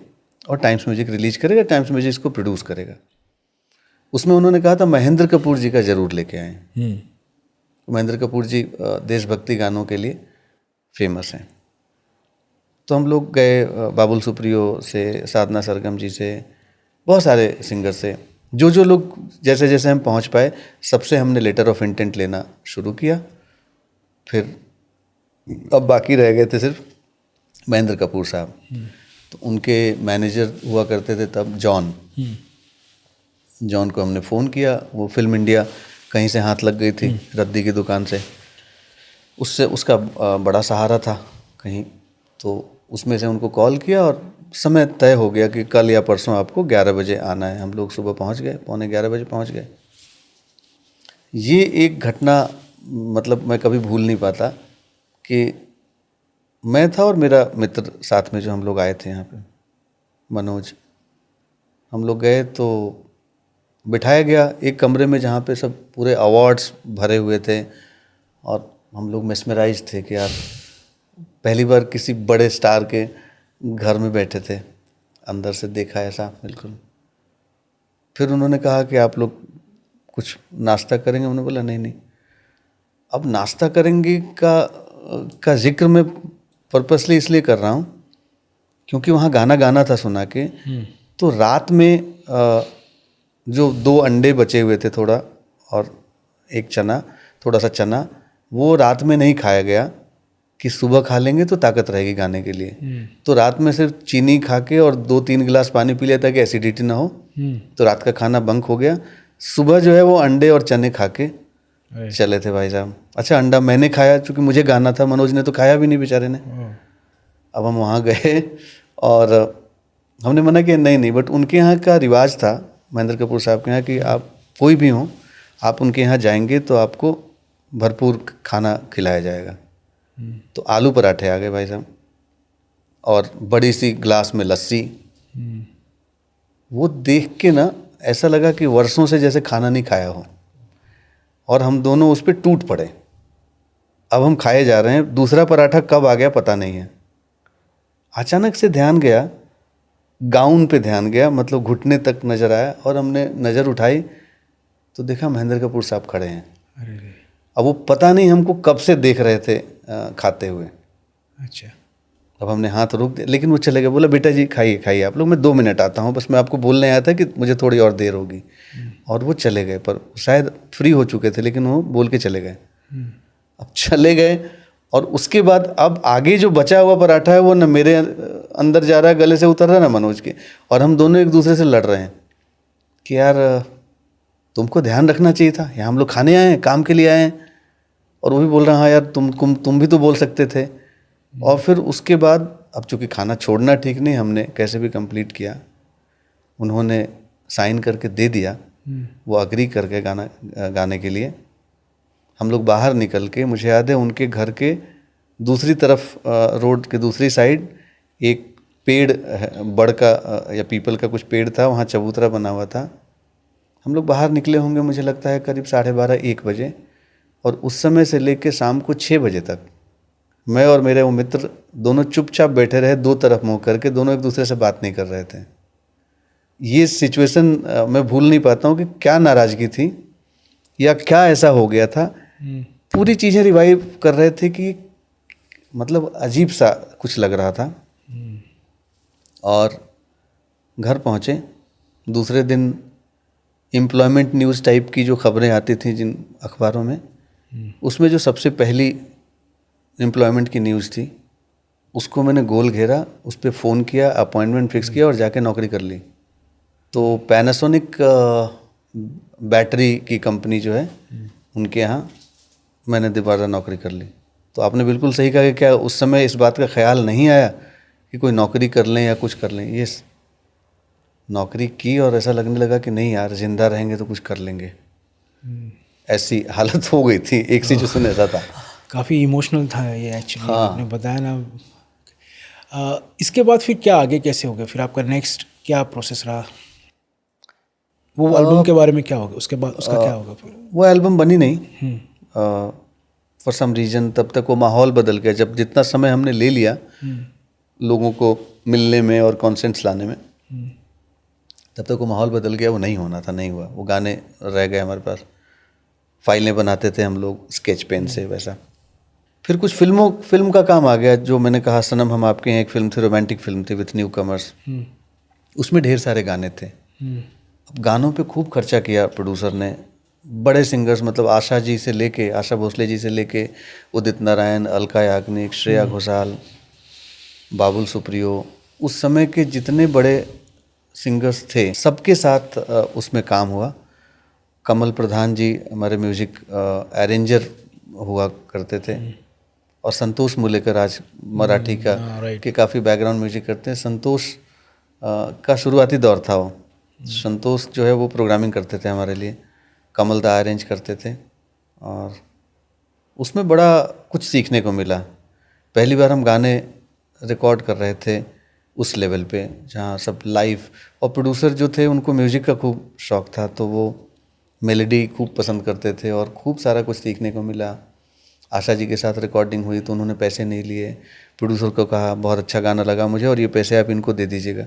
और टाइम्स म्यूजिक रिलीज करेगा, टाइम्स म्यूजिक इसको प्रोड्यूस करेगा। उसमें उन्होंने कहा था महेंद्र कपूर जी का ज़रूर लेके आएँ। महेंद्र कपूर जी देशभक्ति गानों के लिए फेमस हैं। तो हम लोग गए, बाबुल सुप्रियो से, साधना सरगम जी से, बहुत सारे सिंगर से, जो लोग जैसे जैसे हम पहुंच पाए सबसे हमने लेटर ऑफ इंटेंट लेना शुरू किया। फिर अब बाकी रह गए थे सिर्फ महेंद्र कपूर साहब। तो उनके मैनेजर हुआ करते थे तब जॉन को हमने फ़ोन किया। वो फिल्म इंडिया कहीं से हाथ लग गई थी, रद्दी की दुकान से, उससे उसका बड़ा सहारा था कहीं। तो उसमें से उनको कॉल किया और समय तय हो गया कि कल या परसों आपको 11 बजे आना है। हम लोग सुबह पहुंच गए, 11:15 पहुंच गए। ये एक घटना मतलब मैं कभी भूल नहीं पाता कि मैं था और मेरा मित्र साथ में जो हम लोग आए थे यहाँ पे, मनोज। हम लोग गए तो बिठाया गया एक कमरे में जहाँ पे सब पूरे अवार्ड्स भरे हुए थे, और हम लोग मेस्मराइज थे कि यार पहली बार किसी बड़े स्टार के घर में बैठे थे, अंदर से देखा ऐसा बिल्कुल। फिर उन्होंने कहा कि आप लोग कुछ नाश्ता करेंगे? हमने बोला नहीं नहीं। अब नाश्ता करेंगे का जिक्र मैं पर्पसली इसलिए कर रहा हूँ क्योंकि वहाँ गाना गाना था सुना के। तो रात में जो 2 अंडे बचे हुए थे थोड़ा, और एक चना, थोड़ा सा चना, वो रात में नहीं खाया गया कि सुबह खा लेंगे तो ताकत रहेगी गाने के लिए। तो रात में सिर्फ चीनी खा के और 2-3 गिलास पानी पी लिया ताकि एसिडिटी ना हो। तो रात का खाना बंक हो गया। सुबह जो है वो अंडे और चने खा के चले थे भाई साहब। अच्छा, अंडा मैंने खाया क्योंकि मुझे गाना था, मनोज ने तो खाया भी नहीं बेचारे ने। अब हम वहाँ गए और हमने मना किया नहीं नहीं, बट उनके यहाँ का रिवाज था महेंद्र कपूर साहब के यहाँ कि आप कोई भी हो, आप उनके यहाँ जाएंगे तो आपको भरपूर खाना खिलाया जाएगा। तो आलू पराठे आ गए भाई साहब, और बड़ी सी ग्लास में लस्सी। वो देख के ना ऐसा लगा कि वर्षों से जैसे खाना नहीं खाया हो, और हम दोनों उस पर टूट पड़े। अब हम खाए जा रहे हैं, दूसरा पराठा कब आ गया पता नहीं है। अचानक से ध्यान गया, गाउन पे ध्यान गया, मतलब घुटने तक नज़र आया, और हमने नज़र उठाई तो देखा महेंद्र कपूर साहब खड़े हैं। अब वो पता नहीं हमको कब से देख रहे थे खाते हुए। अच्छा। अब हमने हाथ रोक दिया, लेकिन वो चले गए। बोला बेटा जी खाइए खाइए आप लोग, मैं 2 मिनट आता हूँ, बस मैं आपको बोलने आया था कि मुझे थोड़ी और देर होगी। और वो चले गए, पर शायद फ्री हो चुके थे, लेकिन वो बोल के चले गए। अब चले गए, और उसके बाद अब आगे जो बचा हुआ पराठा है वो न मेरे अंदर जा रहा है, गले से उतर रहा है, ना मनोज के, और हम दोनों एक दूसरे से लड़ रहे हैं कि यार तुमको ध्यान रखना चाहिए था, यहाँ हम लोग खाने आए हैं, काम के लिए आए हैं। और वो भी बोल रहा हाँ यार तुम भी तो बोल सकते थे। और फिर उसके बाद अब चूँकि खाना छोड़ना ठीक नहीं, हमने कैसे भी कंप्लीट किया। उन्होंने साइन करके दे दिया, वो अग्री करके गाने के लिए। हम लोग बाहर निकल के, मुझे याद है उनके घर के दूसरी तरफ, रोड के दूसरी साइड एक पेड़ बड़ का या पीपल का कुछ पेड़ था, वहाँ चबूतरा बना हुआ था। हम लोग बाहर निकले होंगे मुझे लगता है करीब 12:30-1 बजे, और उस समय से लेके शाम को 6 बजे तक मैं और मेरे वो मित्र दोनों चुपचाप बैठे रहे, दो तरफ मुंह करके, दोनों एक दूसरे से बात नहीं कर रहे थे। ये सिचुएशन मैं भूल नहीं पाता हूँ कि क्या नाराज़गी थी या क्या ऐसा हो गया था। पूरी चीज़ें रिवाइव कर रहे थे कि मतलब अजीब सा कुछ लग रहा था। और घर पहुँचे, दूसरे दिन एम्प्लॉयमेंट न्यूज़ टाइप की जो खबरें आती थी जिन अखबारों में, उसमें जो सबसे पहली एम्प्लॉयमेंट की न्यूज़ थी उसको मैंने गोल घेरा, उस पर फ़ोन किया, अपॉइंटमेंट फिक्स किया और जाके नौकरी कर ली। तो पैनासोनिक बैटरी की कंपनी जो है उनके यहाँ मैंने दोबारा नौकरी कर ली। तो आपने बिल्कुल सही कहा कि क्या उस समय इस बात का ख्याल नहीं आया कि कोई नौकरी कर लें या कुछ कर लें। ये नौकरी की और ऐसा लगने लगा कि नहीं यार, जिंदा रहेंगे तो कुछ कर लेंगे। ऐसी हालत हो गई थी, एक सिचुएशन ऐसा था। काफ़ी इमोशनल था ये एक्चुअली। हाँ। आपने बताया ना। इसके बाद फिर क्या आगे कैसे हो गया, फिर आपका नेक्स्ट क्या प्रोसेस रहा? वो एल्बम के बारे में क्या होगा उसके बाद, उसका क्या होगा फिर? वो एल्बम बनी नहीं फॉर सम रीज़न। तब तक वो माहौल बदल गया। जब जितना समय हमने ले लिया लोगों को मिलने में और कॉन्सेंट्स लाने में, तब तक वो माहौल बदल गया। वो नहीं होना था, नहीं हुआ। वो गाने रह गए हमारे पास, फाइलें बनाते थे हम लोग स्केच पेन से वैसा। फिर कुछ फिल्म का काम आ गया। जो मैंने कहा सनम हम आपके हैं, एक फिल्म थी, रोमांटिक फिल्म थी विथ न्यू कमर्स। उसमें ढेर सारे गाने थे। अब गानों पे खूब खर्चा किया प्रोड्यूसर ने। बड़े सिंगर्स, मतलब आशा जी से लेके, आशा भोसले जी से लेके उदित नारायण, अलका याग्निक, श्रेया घोषाल, बाबुल सुप्रियो, उस समय के जितने बड़े सिंगर्स थे सबके साथ उसमें काम हुआ। कमल प्रधान जी हमारे म्यूजिक अरेंजर हुआ करते थे। और संतोष मुलेकर आज मराठी का के काफ़ी बैकग्राउंड म्यूजिक करते हैं। संतोष का शुरुआती दौर था वो। संतोष जो है वो प्रोग्रामिंग करते थे हमारे लिए, कमल दा अरेंज करते थे। और उसमें बड़ा कुछ सीखने को मिला। पहली बार हम गाने रिकॉर्ड कर रहे थे उस लेवल पे जहाँ सब लाइव, और प्रोड्यूसर जो थे उनको म्यूजिक का खूब शौक था, तो वो मेलोडी खूब पसंद करते थे और खूब सारा कुछ सीखने को मिला। आशा जी के साथ रिकॉर्डिंग हुई तो उन्होंने पैसे नहीं लिए। प्रोड्यूसर को कहा बहुत अच्छा गाना लगा मुझे और ये पैसे आप इनको दे दीजिएगा।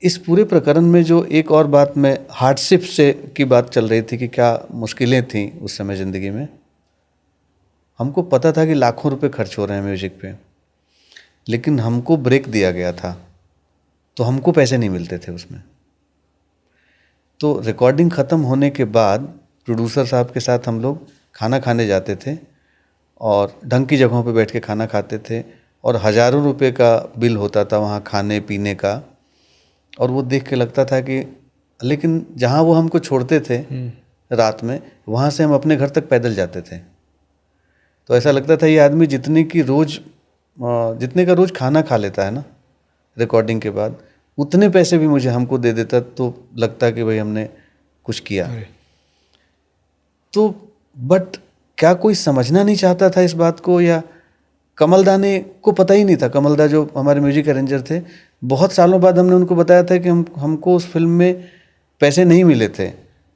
इस पूरे प्रकरण में जो एक और बात में हार्डशिप से की बात चल रही थी कि क्या मुश्किलें थी उस समय ज़िंदगी में। हमको पता था कि लाखों रुपए खर्च हो रहे हैं म्यूजिक पे, लेकिन हमको ब्रेक दिया गया था तो हमको पैसे नहीं मिलते थे उसमें। तो रिकॉर्डिंग ख़त्म होने के बाद प्रोड्यूसर साहब के साथ हम लोग खाना खाने जाते थे और ढंग की जगहों पे बैठ के खाना खाते थे और हज़ारों रुपए का बिल होता था वहाँ खाने पीने का। और वो देख के लगता था कि, लेकिन जहाँ वो हमको छोड़ते थे रात में, वहाँ से हम अपने घर तक पैदल जाते थे। तो ऐसा लगता था ये आदमी जितने का रोज़ खाना खा लेता है ना रिकॉर्डिंग के बाद, उतने पैसे भी मुझे हमको दे देता तो लगता कि भाई हमने कुछ किया। तो बट क्या कोई समझना नहीं चाहता था इस बात को, या कमलदा ने को पता ही नहीं था। कमलदा जो हमारे म्यूजिक अरेंजर थे, बहुत सालों बाद हमने उनको बताया था कि हमको उस फिल्म में पैसे नहीं मिले थे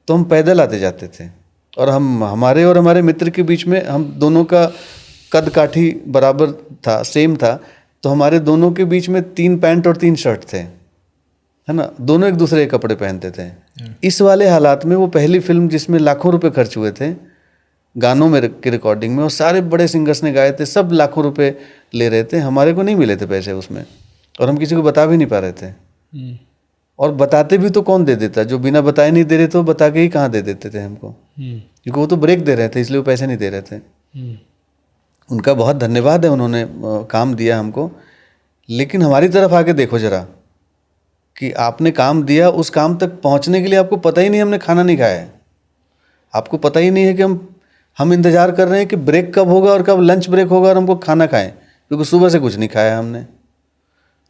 तो हम पैदल आते जाते थे। और हमारे और हमारे मित्र के बीच में हम दोनों का कद काठी बराबर था, सेम था, तो हमारे दोनों के बीच में 3 पैंट और 3 शर्ट थे, है ना। दोनों एक दूसरे के कपड़े पहनते थे। इस वाले हालात में वो पहली फिल्म जिसमें लाखों रुपए खर्च हुए थे गानों में की रिकॉर्डिंग में, और सारे बड़े सिंगर्स ने गाए थे, सब लाखों रुपए ले रहे थे, हमारे को नहीं मिले थे पैसे उसमें और हम किसी को बता भी नहीं पा रहे थे। और बताते भी तो कौन दे देता, जो बिना बताए नहीं दे रहे तो बता के ही कहाँ दे देते थे हमको, क्योंकि वो तो ब्रेक दे रहे थे इसलिए वो पैसे नहीं दे रहे थे। उनका बहुत धन्यवाद है, उन्होंने काम दिया हमको, लेकिन हमारी तरफ आके देखो जरा कि आपने काम दिया, उस काम तक पहुंचने के लिए आपको पता ही नहीं हमने खाना नहीं खाया है, आपको पता ही नहीं है कि हम इंतज़ार कर रहे हैं कि ब्रेक कब होगा और कब लंच ब्रेक होगा और हमको खाना खाएं, क्योंकि सुबह से कुछ नहीं खाया हमने।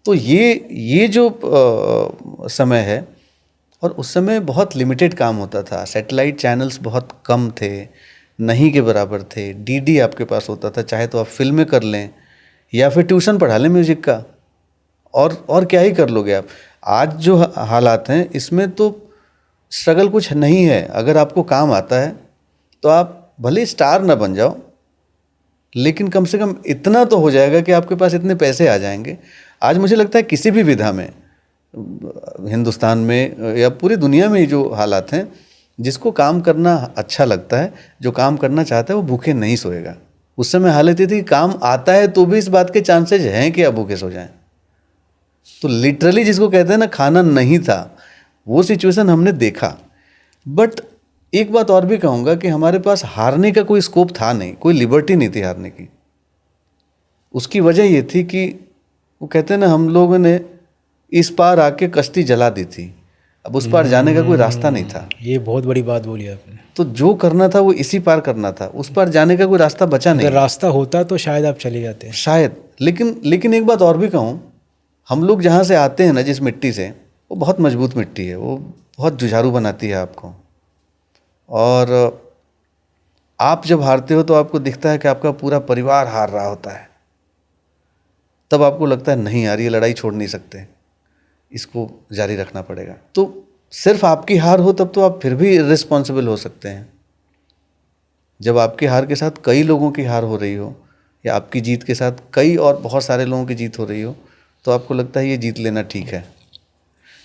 तो ये जो समय है, और उस समय बहुत लिमिटेड काम होता था, सैटेलाइट चैनल्स बहुत कम थे, नहीं के बराबर थे, डीडी आपके पास होता था, चाहे तो आप फिल्में कर लें या फिर ट्यूशन पढ़ा लें म्यूज़िक का, और क्या ही कर लोगे आप। आज जो हालात हैं इसमें तो स्ट्रगल कुछ नहीं है। अगर आपको काम आता है तो आप भले स्टार ना बन जाओ, लेकिन कम से कम इतना तो हो जाएगा कि आपके पास इतने पैसे आ जाएंगे। आज मुझे लगता है किसी भी विधा में, हिंदुस्तान में या पूरी दुनिया में जो हालात हैं, जिसको काम करना अच्छा लगता है, जो काम करना चाहता है, वो भूखे नहीं सोएगा। उस समय हालत ये थी कि काम आता है तो भी इस बात के चांसेज हैं कि आप भूखे सो जाएं। तो लिटरली जिसको कहते हैं ना, खाना नहीं था, वो सिचुएशन हमने देखा। बट एक बात और भी कहूँगा कि हमारे पास हारने का कोई स्कोप था नहीं, कोई लिबर्टी नहीं थी हारने की। उसकी वजह ये थी कि वो कहते हैं ना, हम लोगों ने इस पार आके कश्ती जला दी थी, अब उस पार जाने का कोई रास्ता नहीं था। ये बहुत बड़ी बात बोली आपने। तो जो करना था वो इसी पार करना था, उस पार जाने का कोई रास्ता बचा नहीं। अगर रास्ता होता तो शायद आप चले जाते, शायद। लेकिन एक बात और भी कहूँ, हम लोग जहाँ से आते हैं ना, जिस मिट्टी से, वो बहुत मजबूत मिट्टी है, वो बहुत जुझारू बनाती है आपको। और आप जब हारते हो तो आपको दिखता है कि आपका पूरा परिवार हार रहा होता है, तब आपको लगता है नहीं यार, ये लड़ाई छोड़ नहीं सकते, इसको जारी रखना पड़ेगा। तो सिर्फ आपकी हार हो तब तो आप फिर भी रिस्पॉन्सिबल हो सकते हैं। जब आपकी हार के साथ कई लोगों की हार हो रही हो, या आपकी जीत के साथ कई और बहुत सारे लोगों की जीत हो रही हो, तो आपको लगता है ये जीत लेना ठीक है।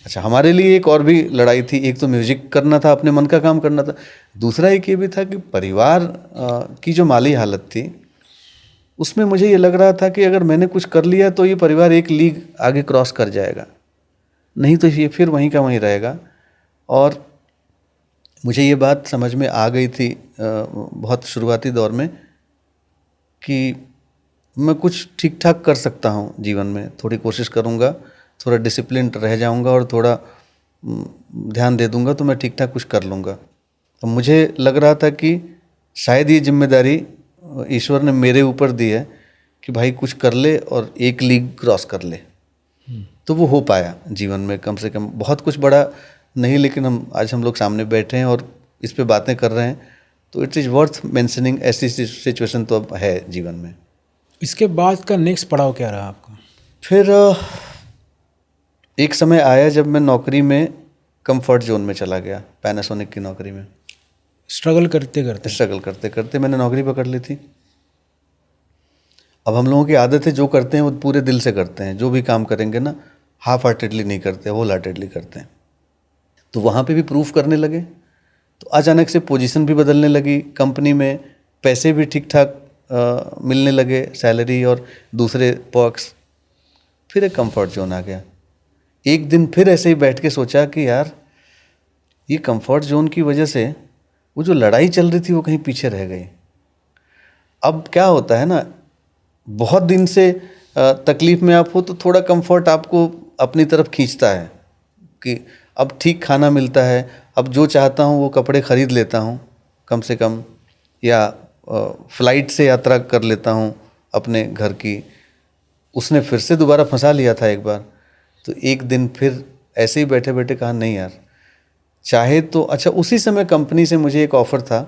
अच्छा, हमारे लिए एक और भी लड़ाई थी। एक तो म्यूजिक करना था, अपने मन का काम करना था। दूसरा एक ये भी था कि परिवार की जो माली हालत थी, उसमें मुझे ये लग रहा था कि अगर मैंने कुछ कर लिया तो ये परिवार एक लीग आगे क्रॉस कर जाएगा, नहीं तो ये फिर वहीं का वहीं रहेगा। और मुझे ये बात समझ में आ गई थी बहुत शुरुआती दौर में कि मैं कुछ ठीक ठाक कर सकता हूँ जीवन में, थोड़ी कोशिश करूँगा, थोड़ा डिसिप्लिन रह जाऊँगा और थोड़ा ध्यान दे दूँगा तो मैं ठीक ठाक कुछ कर लूँगा। तो मुझे लग रहा था कि शायद ये जिम्मेदारी ईश्वर ने मेरे ऊपर दी है कि भाई कुछ कर ले और एक लीग क्रॉस कर ले। तो वो हो पाया जीवन में, कम से कम बहुत कुछ बड़ा नहीं, लेकिन आज हम लोग सामने बैठे हैं और इस पे बातें कर रहे हैं, तो इट इज़ वर्थ मेंशनिंग। ऐसी सिचुएशन तो अब है जीवन में। इसके बाद का नेक्स्ट पड़ाव क्या रहा आपका? फिर एक समय आया जब मैं नौकरी में कंफर्ट जोन में चला गया, पैनासोनिक की नौकरी में। स्ट्रगल करते करते मैंने नौकरी पकड़ ली थी। अब हम लोगों की आदत है, जो करते हैं वो पूरे दिल से करते हैं। जो भी काम करेंगे ना, हाफ हार्टेडली नहीं करते, होल हार्टेडली करते हैं। तो वहाँ पे भी प्रूफ करने लगे, तो अचानक से पोजीशन भी बदलने लगी कंपनी में, पैसे भी ठीक ठाक मिलने लगे, सैलरी और दूसरे पर्क्स। फिर एक कंफर्ट जोन आ गया। एक दिन फिर ऐसे ही बैठ के सोचा कि यार, ये कंफर्ट जोन की वजह से वो जो लड़ाई चल रही थी वो कहीं पीछे रह गई। अब क्या होता है ना, बहुत दिन से तकलीफ में आप हो तो थोड़ा कंफर्ट आपको अपनी तरफ खींचता है कि अब ठीक खाना मिलता है, अब जो चाहता हूँ वो कपड़े खरीद लेता हूँ कम से कम, या फ्लाइट से यात्रा कर लेता हूँ अपने घर की। उसने फिर से दोबारा फंसा लिया था एक बार। तो एक दिन फिर ऐसे ही बैठे बैठे कहा नहीं यार, चाहे तो अच्छा, उसी समय कंपनी से मुझे एक ऑफ़र था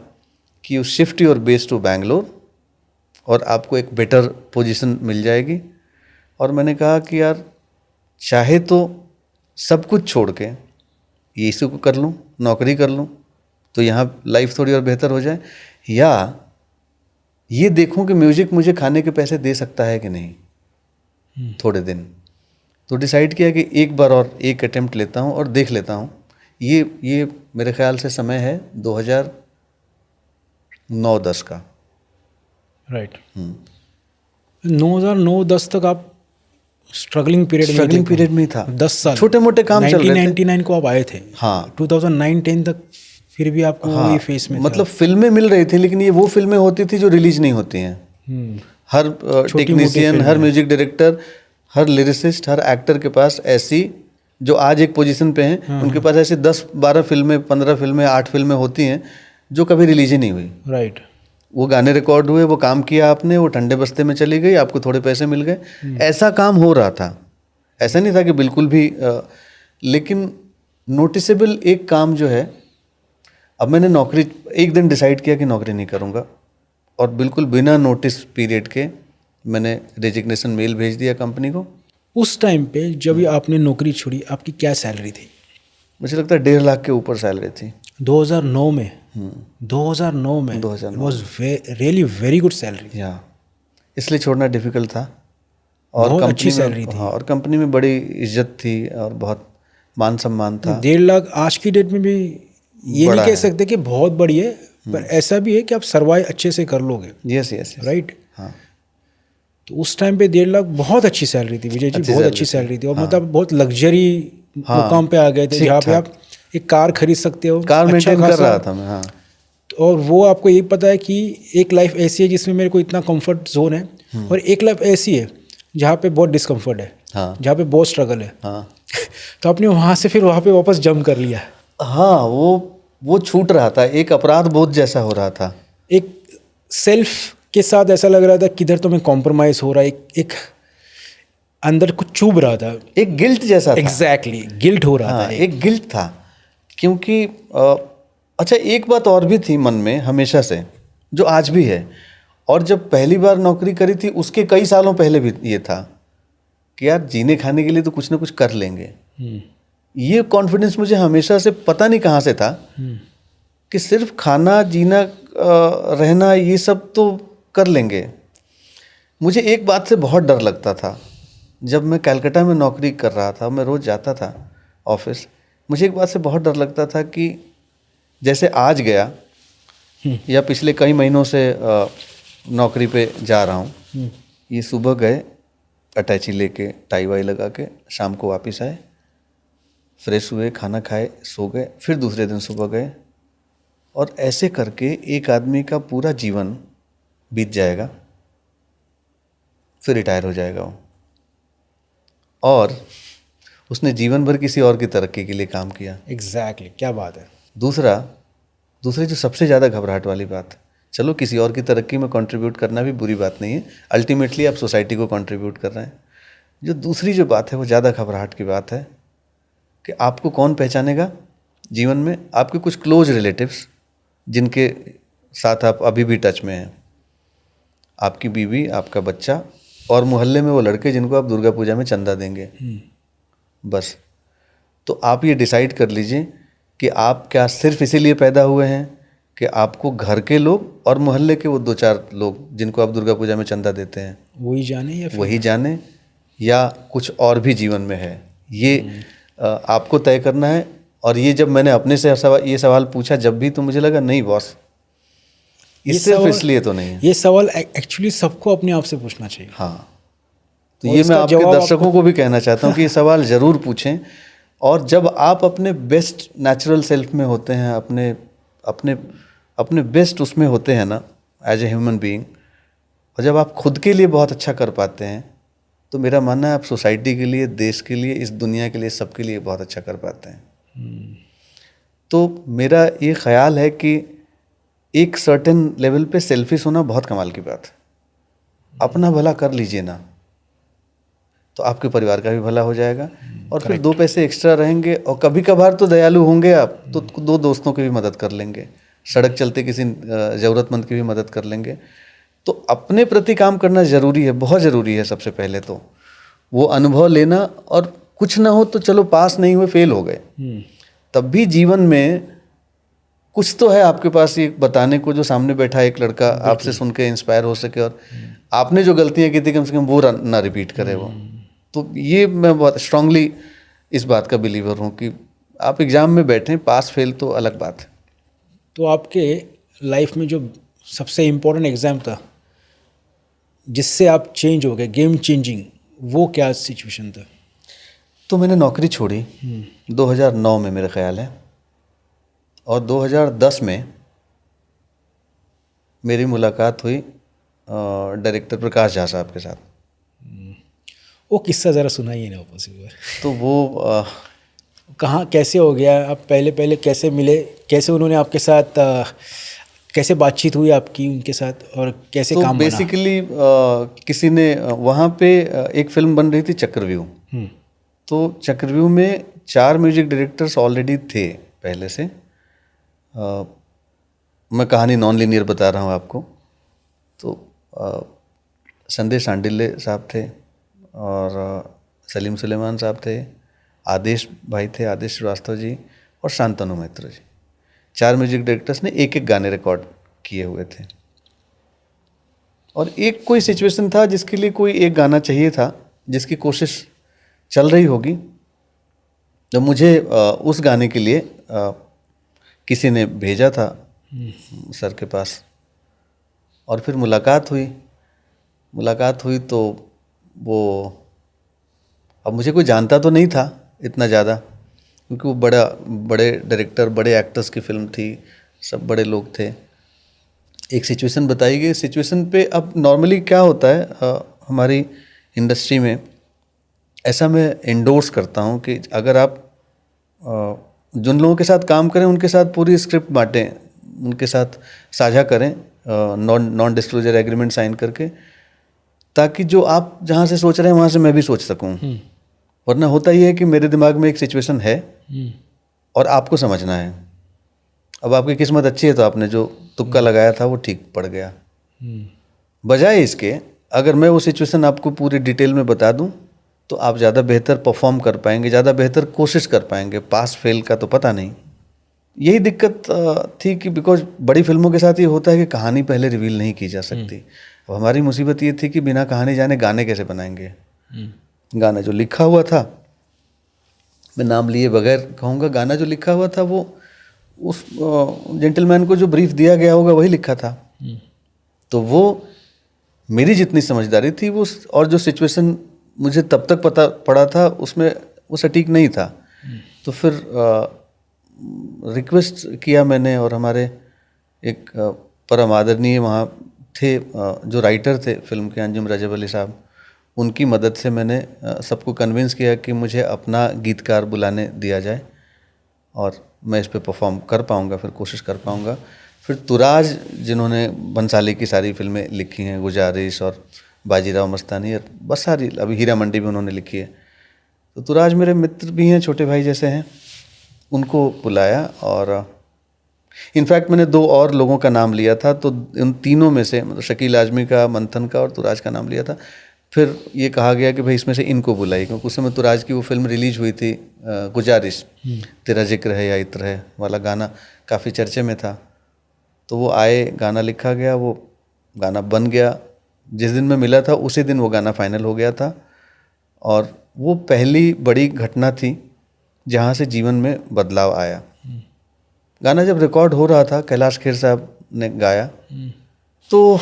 कि you shift your base to Bangalore और आपको एक बेटर पोजीशन मिल जाएगी। और मैंने कहा कि यार, चाहे तो सब कुछ छोड़ के ये इसी को कर लूँ, नौकरी कर लूँ, तो यहाँ लाइफ थोड़ी और बेहतर हो जाए, या ये देखूँ कि म्यूज़िक मुझे खाने के पैसे दे सकता है कि नहीं थोड़े दिन। तो डिसाइड किया कि एक बार और एक अटेम्प्ट लेता हूँ और देख लेता हूँ। ये मेरे ख्याल से समय है 2009-10 का। राइट। 2009-10 तक आप स्ट्रगलिंग पीरियड में था। 10 साल छोटे मोटे काम चल रहे थे। 1999 को आप आए थे। हाँ। 2009-10 तक फिर भी आपको ये फेस में मतलब फिल्में मिल रही थी, लेकिन ये वो फिल्में होती थी जो रिलीज नहीं होती हैं। हर टेक्नीशियन, हर म्यूजिक डायरेक्टर, हर लिरिसिस्ट, हर एक्टर के पास ऐसी, जो आज एक पोजीशन पे हैं, उनके पास ऐसी 10-12 फिल्में, 15 फिल्में, 8 फिल्में होती हैं जो कभी रिलीज ही नहीं हुई। राइट। वो गाने रिकॉर्ड हुए, वो काम किया आपने, वो ठंडे बस्ते में चली गई, आपको थोड़े पैसे मिल गए, ऐसा काम हो रहा था। ऐसा नहीं था कि बिल्कुल भी लेकिन नोटिसेबल एक काम जो है, अब मैंने नौकरी एक दिन डिसाइड किया कि नौकरी नहीं करूँगा, और बिल्कुल बिना नोटिस पीरियड के मैंने रेजिग्नेशन मेल भेज दिया कंपनी को। उस टाइम पे जब आपने नौकरी छोड़ी, आपकी क्या सैलरी थी? मुझे लगता है 1.5 लाख के ऊपर सैलरी थी। 2009 में 2009 में 2009 was really very good salary. या इसलिए छोड़ना डिफिकल्ट था। और बहुत कंपनी अच्छी में, सैलरी थी। हाँ, और कंपनी में बड़ी इज्जत थी और बहुत मान सम्मान था। 1.5 लाख आज की डेट में भी ये नहीं बड़ा कह है। सकते कि बहुत बड़ी है, पर ऐसा भी है कि आप सर्वाइव अच्छे से कर लोगे। Yes yes yes. राइट। हाँ, तो उस टाइम पे 1.5 लाख बहुत अच्छी सैलरी थी विजय जी, अच्छी बहुत सैलरी अच्छी थी। सैलरी थी। और हाँ। मतलब बहुत लग्जरी हाँ, मुकाम पे आ गए थे, ठीक जहाँ पे ठाक। आप एक कार खरीद सकते हो, कार अच्छा मेंटेन कर खासा। रहा था मैं। हाँ। और वो आपको ये पता है कि एक लाइफ ऐसी है जिसमें मेरे को इतना कंफर्ट जोन है, और एक लाइफ ऐसी है जहाँ पे बहुत डिस्कम्फर्ट है, हाँ। जहाँ पे बहुत स्ट्रगल है। हाँ। तो आपने वहाँ से फिर वहाँ पे वापस जंप कर लिया। हाँ, वो छूट रहा था, एक अपराध बोध जैसा हो रहा था। एक सेल्फ के साथ ऐसा लग रहा था किधर तो मैं कॉम्प्रोमाइज़ हो रहा है, एक अंदर कुछ चुभ रहा था। एक गिल्ट जैसा था। एग्जैक्टली गिल्ट हो रहा था हाँ, एक गिल्ट था। क्योंकि अच्छा, एक बात और भी थी मन में हमेशा से, जो आज भी है, और जब पहली बार नौकरी करी थी उसके कई सालों पहले भी ये था कि यार जीने खाने के लिए तो कुछ ना कुछ कर लेंगे। ये कॉन्फिडेंस मुझे हमेशा से पता नहीं कहाँ से था कि सिर्फ खाना, जीना, रहना, ये सब तो कर लेंगे। मुझे एक बात से बहुत डर लगता था। जब मैं कलकत्ता में नौकरी कर रहा था, मैं रोज़ जाता था ऑफिस, मुझे एक बात से बहुत डर लगता था कि जैसे आज गया या पिछले कई महीनों से नौकरी पे जा रहा हूँ, ये सुबह गए अटैची लेके, टाई वाई लगा के, शाम को वापस आए, फ्रेश हुए, खाना खाए, सो गए, फिर दूसरे दिन सुबह गए, और ऐसे करके एक आदमी का पूरा जीवन बीत जाएगा, फिर रिटायर हो जाएगा वो, और उसने जीवन भर किसी और की तरक्की के लिए काम किया। एग्जैक्टली, क्या बात है। दूसरी जो सबसे ज़्यादा घबराहट वाली बात, चलो किसी और की तरक्की में कंट्रीब्यूट करना भी बुरी बात नहीं है, अल्टीमेटली आप सोसाइटी को कंट्रीब्यूट कर रहे हैं। जो दूसरी जो बात है वो ज़्यादा घबराहट की बात है कि आपको कौन पहचानेगा जीवन में। आपके कुछ क्लोज रिलेटिव्स जिनके साथ आप अभी भी टच में हैं, आपकी बीवी, आपका बच्चा, और मोहल्ले में वो लड़के जिनको आप दुर्गा पूजा में चंदा देंगे, बस। तो आप ये डिसाइड कर लीजिए कि आप क्या सिर्फ इसीलिए पैदा हुए हैं कि आपको घर के लोग और मोहल्ले के वो 2-4 लोग जिनको आप दुर्गा पूजा में चंदा देते हैं वही जाने, या फिर वही जाने, या कुछ और भी जीवन में है, ये आपको तय करना है। और ये जब मैंने अपने से ये सवाल पूछा जब भी, तो मुझे लगा नहीं बॉस, ये सिर्फ इसलिए तो नहीं है। ये सवाल एक्चुअली सबको अपने आप से पूछना चाहिए। हाँ, तो और ये मैं इसका आपके जवाब दर्शकों को भी कहना चाहता हूँ कि ये सवाल ज़रूर पूछें। और जब आप अपने बेस्ट नेचुरल सेल्फ में होते हैं, अपने अपने अपने बेस्ट उसमें होते हैं ना, एज ए ह्यूमन बीइंग, और जब आप खुद के लिए बहुत अच्छा कर पाते हैं, तो मेरा मानना है आप सोसाइटी के लिए, देश के लिए, इस दुनिया के लिए, सबके लिए बहुत अच्छा कर पाते हैं। तो मेरा ये ख्याल है कि एक सर्टेन लेवल पे सेल्फिश होना बहुत कमाल की बात है। अपना भला कर लीजिए ना, तो आपके परिवार का भी भला हो जाएगा, और फिर 2 पैसे एक्स्ट्रा रहेंगे, और कभी कभार तो दयालु होंगे आप, तो 2 दोस्तों की भी मदद कर लेंगे, सड़क चलते किसी ज़रूरतमंद की भी मदद कर लेंगे। तो अपने प्रति काम करना ज़रूरी है, बहुत ज़रूरी है। सबसे पहले तो वो अनुभव लेना, और कुछ ना हो तो चलो पास नहीं हुए, फेल हो गए, तब भी जीवन में कुछ तो है आपके पास ये बताने को, जो सामने बैठा एक लड़का आपसे सुन के इंस्पायर हो सके, और आपने जो गलतियां की थी कम से कम वो ना रिपीट करे वो। तो ये मैं बहुत स्ट्रांगली इस बात का बिलीवर हूँ कि आप एग्ज़ाम में बैठें, पास फेल तो अलग बात है। तो आपके लाइफ में जो सबसे इम्पोर्टेंट एग्ज़ाम था जिससे आप चेंज हो गए, गेम चेंजिंग, वो क्या सिचुएशन था? तो मैंने नौकरी छोड़ी 2009 में मेरा ख्याल है, और 2010 में मेरी मुलाकात हुई डायरेक्टर प्रकाश झा साहब के साथ। वो किस्सा ज़रा सुनाइए ना पॉसिबल। तो वो कहाँ कैसे हो गया, आप पहले कैसे मिले, कैसे उन्होंने आपके साथ कैसे बातचीत हुई आपकी उनके साथ, और कैसे तो काम बना? बेसिकली किसी ने वहाँ पे एक फिल्म बन रही थी चक्रव्यूह। तो चक्रव्यूह में 4 म्यूजिक डायरेक्टर्स ऑलरेडी थे पहले से। मैं कहानी नॉन लीनियर बता रहा हूँ आपको। तो संदेश सांडिल्य साहब थे, और सलीम सुलेमान साहब थे, आदेश भाई थे, आदेश श्रीवास्तव जी, और शांतनु मैत्र जी। 4 म्यूजिक डायरेक्टर्स ने एक एक गाने रिकॉर्ड किए हुए थे, और एक कोई सिचुएशन था जिसके लिए कोई एक गाना चाहिए था, जिसकी कोशिश चल रही होगी। तो मुझे उस गाने के लिए किसी ने भेजा था सर के पास, और फिर मुलाकात हुई तो वो, अब मुझे कोई जानता तो नहीं था इतना ज़्यादा, क्योंकि वो बड़े डायरेक्टर, बड़े एक्टर्स की फिल्म थी, सब बड़े लोग थे। एक सिचुएशन बताई गई, सिचुएशन पे अब नॉर्मली क्या होता है हमारी इंडस्ट्री में, ऐसा मैं इंडोर्स करता हूँ कि अगर आप जिन लोगों के साथ काम करें उनके साथ पूरी स्क्रिप्ट बांटें, उनके साथ साझा करें, नॉन डिस्क्लोजर एग्रीमेंट साइन करके, ताकि जो आप जहाँ से सोच रहे हैं वहाँ से मैं भी सोच सकूँ। वरना होता ही है कि मेरे दिमाग में एक सिचुएशन है और आपको समझना है। अब आपकी किस्मत अच्छी है तो आपने जो तुक्का लगाया था वो ठीक पड़ गया। बजाय इसके अगर मैं वो सिचुएशन आपको पूरी डिटेल में बता दूं तो आप ज़्यादा बेहतर परफॉर्म कर पाएंगे, ज़्यादा बेहतर कोशिश कर पाएंगे। पास फेल का तो पता नहीं। यही दिक्कत थी कि बिकॉज बड़ी फिल्मों के साथ ये होता है कि कहानी पहले रिवील नहीं की जा सकती। अब हमारी मुसीबत ये थी कि बिना कहानी जाने गाने कैसे बनाएंगे। गाना जो लिखा हुआ था, मैं नाम लिए बगैर कहूँगा, गाना जो लिखा हुआ था वो उस जेंटलमैन को जो ब्रीफ दिया गया होगा वही लिखा था। तो वो मेरी जितनी समझदारी थी वो, और जो सिचुएशन मुझे तब तक पता पड़ा था उसमें वो सटीक नहीं था। तो फिर रिक्वेस्ट किया मैंने, और हमारे एक परम आदरणीय वहाँ थे जो राइटर थे फिल्म के, अंजुम रजब अली साहब, उनकी मदद से मैंने सबको कन्विंस किया कि मुझे अपना गीतकार बुलाने दिया जाए और मैं इस पे परफॉर्म कर पाऊँगा, फिर कोशिश कर पाऊँगा। फिर तुराज, जिन्होंने बंसाली की सारी फिल्में लिखी हैं, गुजारिश और बाजीराव मस्तानी, और बस सारी, अभी हीरा मंडी भी उन्होंने लिखी है, तो तुराज मेरे मित्र भी हैं, छोटे भाई जैसे हैं। उनको बुलाया और इनफैक्ट मैंने 2 और लोगों का नाम लिया था, तो उन तीनों में से मतलब शकील आजमी का, मंथन का और तुराज का नाम लिया था। फिर ये कहा गया कि भाई इसमें से इनको बुलाइए, क्योंकि उस समय तुराज की वो फिल्म रिलीज हुई थी गुजारिश, तेरा जिक्र है या इत्र है वाला गाना काफ़ी चर्चे में था। तो वो आए, गाना लिखा गया, वो गाना बन गया। जिस दिन मैं मिला था उसी दिन वो गाना फाइनल हो गया था, और वो पहली बड़ी घटना थी जहाँ से जीवन में बदलाव आया। गाना जब रिकॉर्ड हो रहा था, कैलाश खेर साहब ने गाया, तो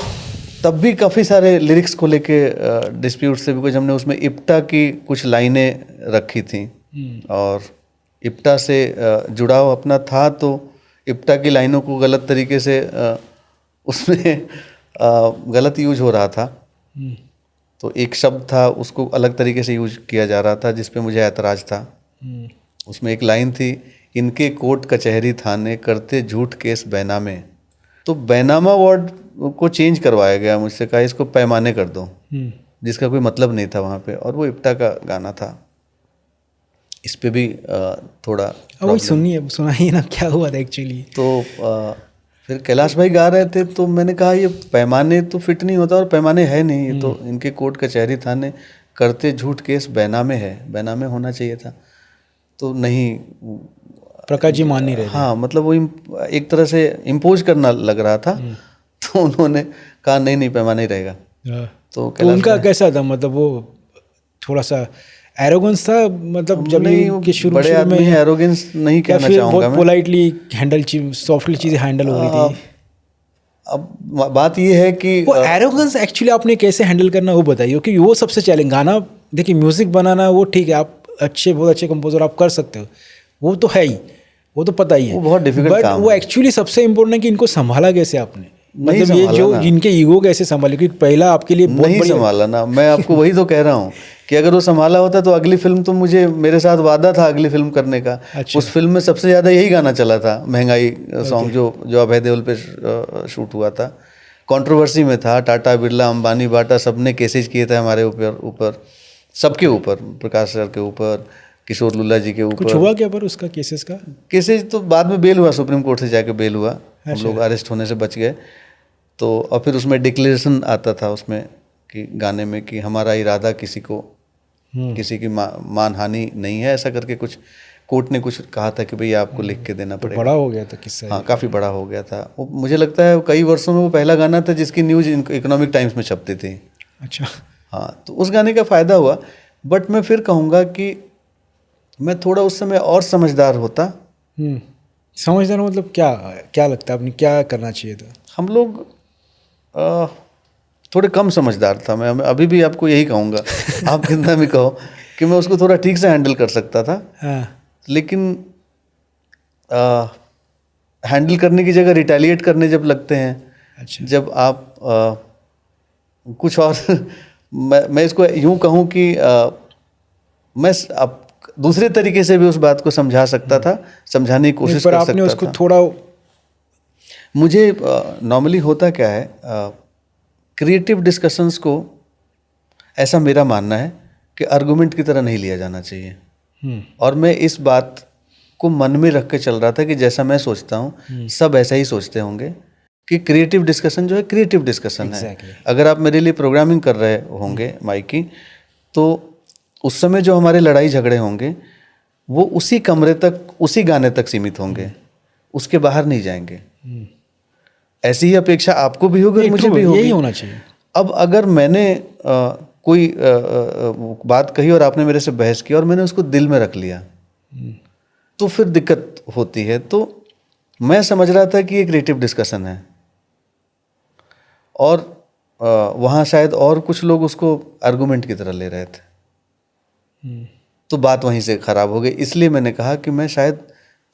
तब भी काफ़ी सारे लिरिक्स को लेके डिस्प्यूट थे, बिकॉज हमने उसमें इप्टा की कुछ लाइनें रखी थी और इप्टा से जुड़ाव अपना था, तो इप्टा की लाइनों को गलत तरीके से उसमें गलत यूज हो रहा था। तो एक शब्द था उसको अलग तरीके से यूज किया जा रहा था, जिस पे मुझे ऐतराज़ था। उसमें एक लाइन थी, इनके कोर्ट कचहरी थाने करते झूठ केस बैनामे। तो बैनामा वर्ड को चेंज करवाया गया मुझसे, कहा इसको पैमाने कर दो, जिसका कोई मतलब नहीं था वहाँ पे, और वो इप्टा का गाना था। इस पे भी थोड़ा वही सुनाइए ना क्या हुआ था एक्चुअली। तो फिर कैलाश भाई गा रहे थे, तो मैंने कहा ये पैमाने तो फिट नहीं होता, और पैमाने है नहीं, ये तो इनके कोर्ट कचहरी थाने करते झूठ केस बैनामे है, बैनामे होना चाहिए था। तो नहीं, प्रकाश जी मान नहीं रहे। हाँ, मतलब वो एक तरह से इम्पोज करना लग रहा था। तो उन्होंने कहा नहीं नहीं, पैमाना ही रहेगा। तो उनका कैसा था, मतलब वो थोड़ा सा एरोगेंस था, मतलब जब ये शुरू में एरोगेंस नहीं कहना चाहूँगा मैं, पोलाइटली हैंडल, सॉफ्टली चीज़ें हैंडल हो रही थी। अब बात ये है कि वो एरोगेंस एक्चुअली आपने कैसे हैंडल करना वो बताइए, क्योंकि वो सबसे चैलेंज। गाना देखिए, म्यूजिक बनाना वो ठीक है, आप बहुत अच्छे कंपोजर आप कर सकते हो, वो तो है ही, वो तो पता ही है, वो बहुत डिफिकल्ट काम है। वो एक्चुअली सबसे इम्पोर्टेंट है कि इनको संभाला कैसे आपने, मतलब ये जो जिनके ईगो कैसे संभाले, क्योंकि पहला आपके लिए नहीं संभाला ना। मैं आपको वही तो कह रहा हूँ कि अगर वो संभाला होता तो अगली फिल्म तो मुझे, मेरे साथ वादा था अगली फिल्म करने का। अच्छा। उस फिल्म में सबसे ज़्यादा यही गाना चला था, महंगाई सॉन्ग, जो अभय देओल पे शूट हुआ था, कंट्रोवर्सी में था। टाटा, बिरला, अंबानी, बाटा सबने केसेज किए थे हमारे ऊपर, सबके ऊपर, प्रकाश सर के ऊपर, किशोर लुल्ला जी के ऊपर। कुछ हुआ क्या पर उसका केसेज तो बाद में बेल हुआ, सुप्रीम कोर्ट से जाके बेल हुआ। हम लोग अरेस्ट होने से बच गए। तो और फिर उसमें डिक्लेरेशन आता था उसमें कि गाने में कि हमारा इरादा किसी की मानहानि नहीं है, ऐसा करके कुछ कोर्ट ने कुछ कहा था कि भाई आपको लिख के देना पड़ेगा। बड़ा हो गया था किस्सा। हाँ, काफ़ी बड़ा हो गया था वो। मुझे लगता है कई वर्षों में वो पहला गाना था जिसकी न्यूज़ इकोनॉमिक टाइम्स में छपती थी। अच्छा। हाँ, तो उस गाने का फ़ायदा हुआ। बट मैं फिर कहूँगा कि मैं थोड़ा उस समय और समझदार होता। समझदार मतलब क्या क्या लगता है, आपने क्या करना चाहिए था? हम लोग थोड़े कम समझदार था मैं अभी भी आपको यही कहूँगा आप कितना भी कहो कि मैं उसको थोड़ा ठीक से हैंडल कर सकता था। हाँ। लेकिन हैंडल करने की जगह रिटेलिएट करने जब लगते हैं, अच्छा। जब आप कुछ और मैं इसको यूँ कहूँ कि मैं अब दूसरे तरीके से भी उस बात को समझा सकता था, समझाने की कोशिश कर सकता था। आपने उसको थोड़ा, मुझे नॉर्मली होता क्या है, क्रिएटिव डिस्कशंस को ऐसा मेरा मानना है कि आर्गुमेंट की तरह नहीं लिया जाना चाहिए। और मैं इस बात को मन में रख के चल रहा था कि जैसा मैं सोचता हूँ सब ऐसा ही सोचते होंगे कि क्रिएटिव डिस्कशन जो है क्रिएटिव डिस्कशन है। अगर आप मेरे लिए प्रोग्रामिंग कर रहे होंगे माइक की, तो उस समय जो हमारे लड़ाई झगड़े होंगे वो उसी कमरे तक, उसी गाने तक सीमित होंगे, उसके बाहर नहीं जाएंगे। ऐसी ही अपेक्षा आपको भी होगी और मुझे भी होगी। यही होना चाहिए। अब अगर मैंने कोई बात कही और आपने मेरे से बहस की और मैंने उसको दिल में रख लिया तो फिर दिक्कत होती है। तो मैं समझ रहा था कि ये क्रिएटिव डिस्कशन है और वहाँ शायद और कुछ लोग उसको आर्गुमेंट की तरह ले रहे थे। तो बात वहीं से ख़राब हो गई। इसलिए मैंने कहा कि मैं शायद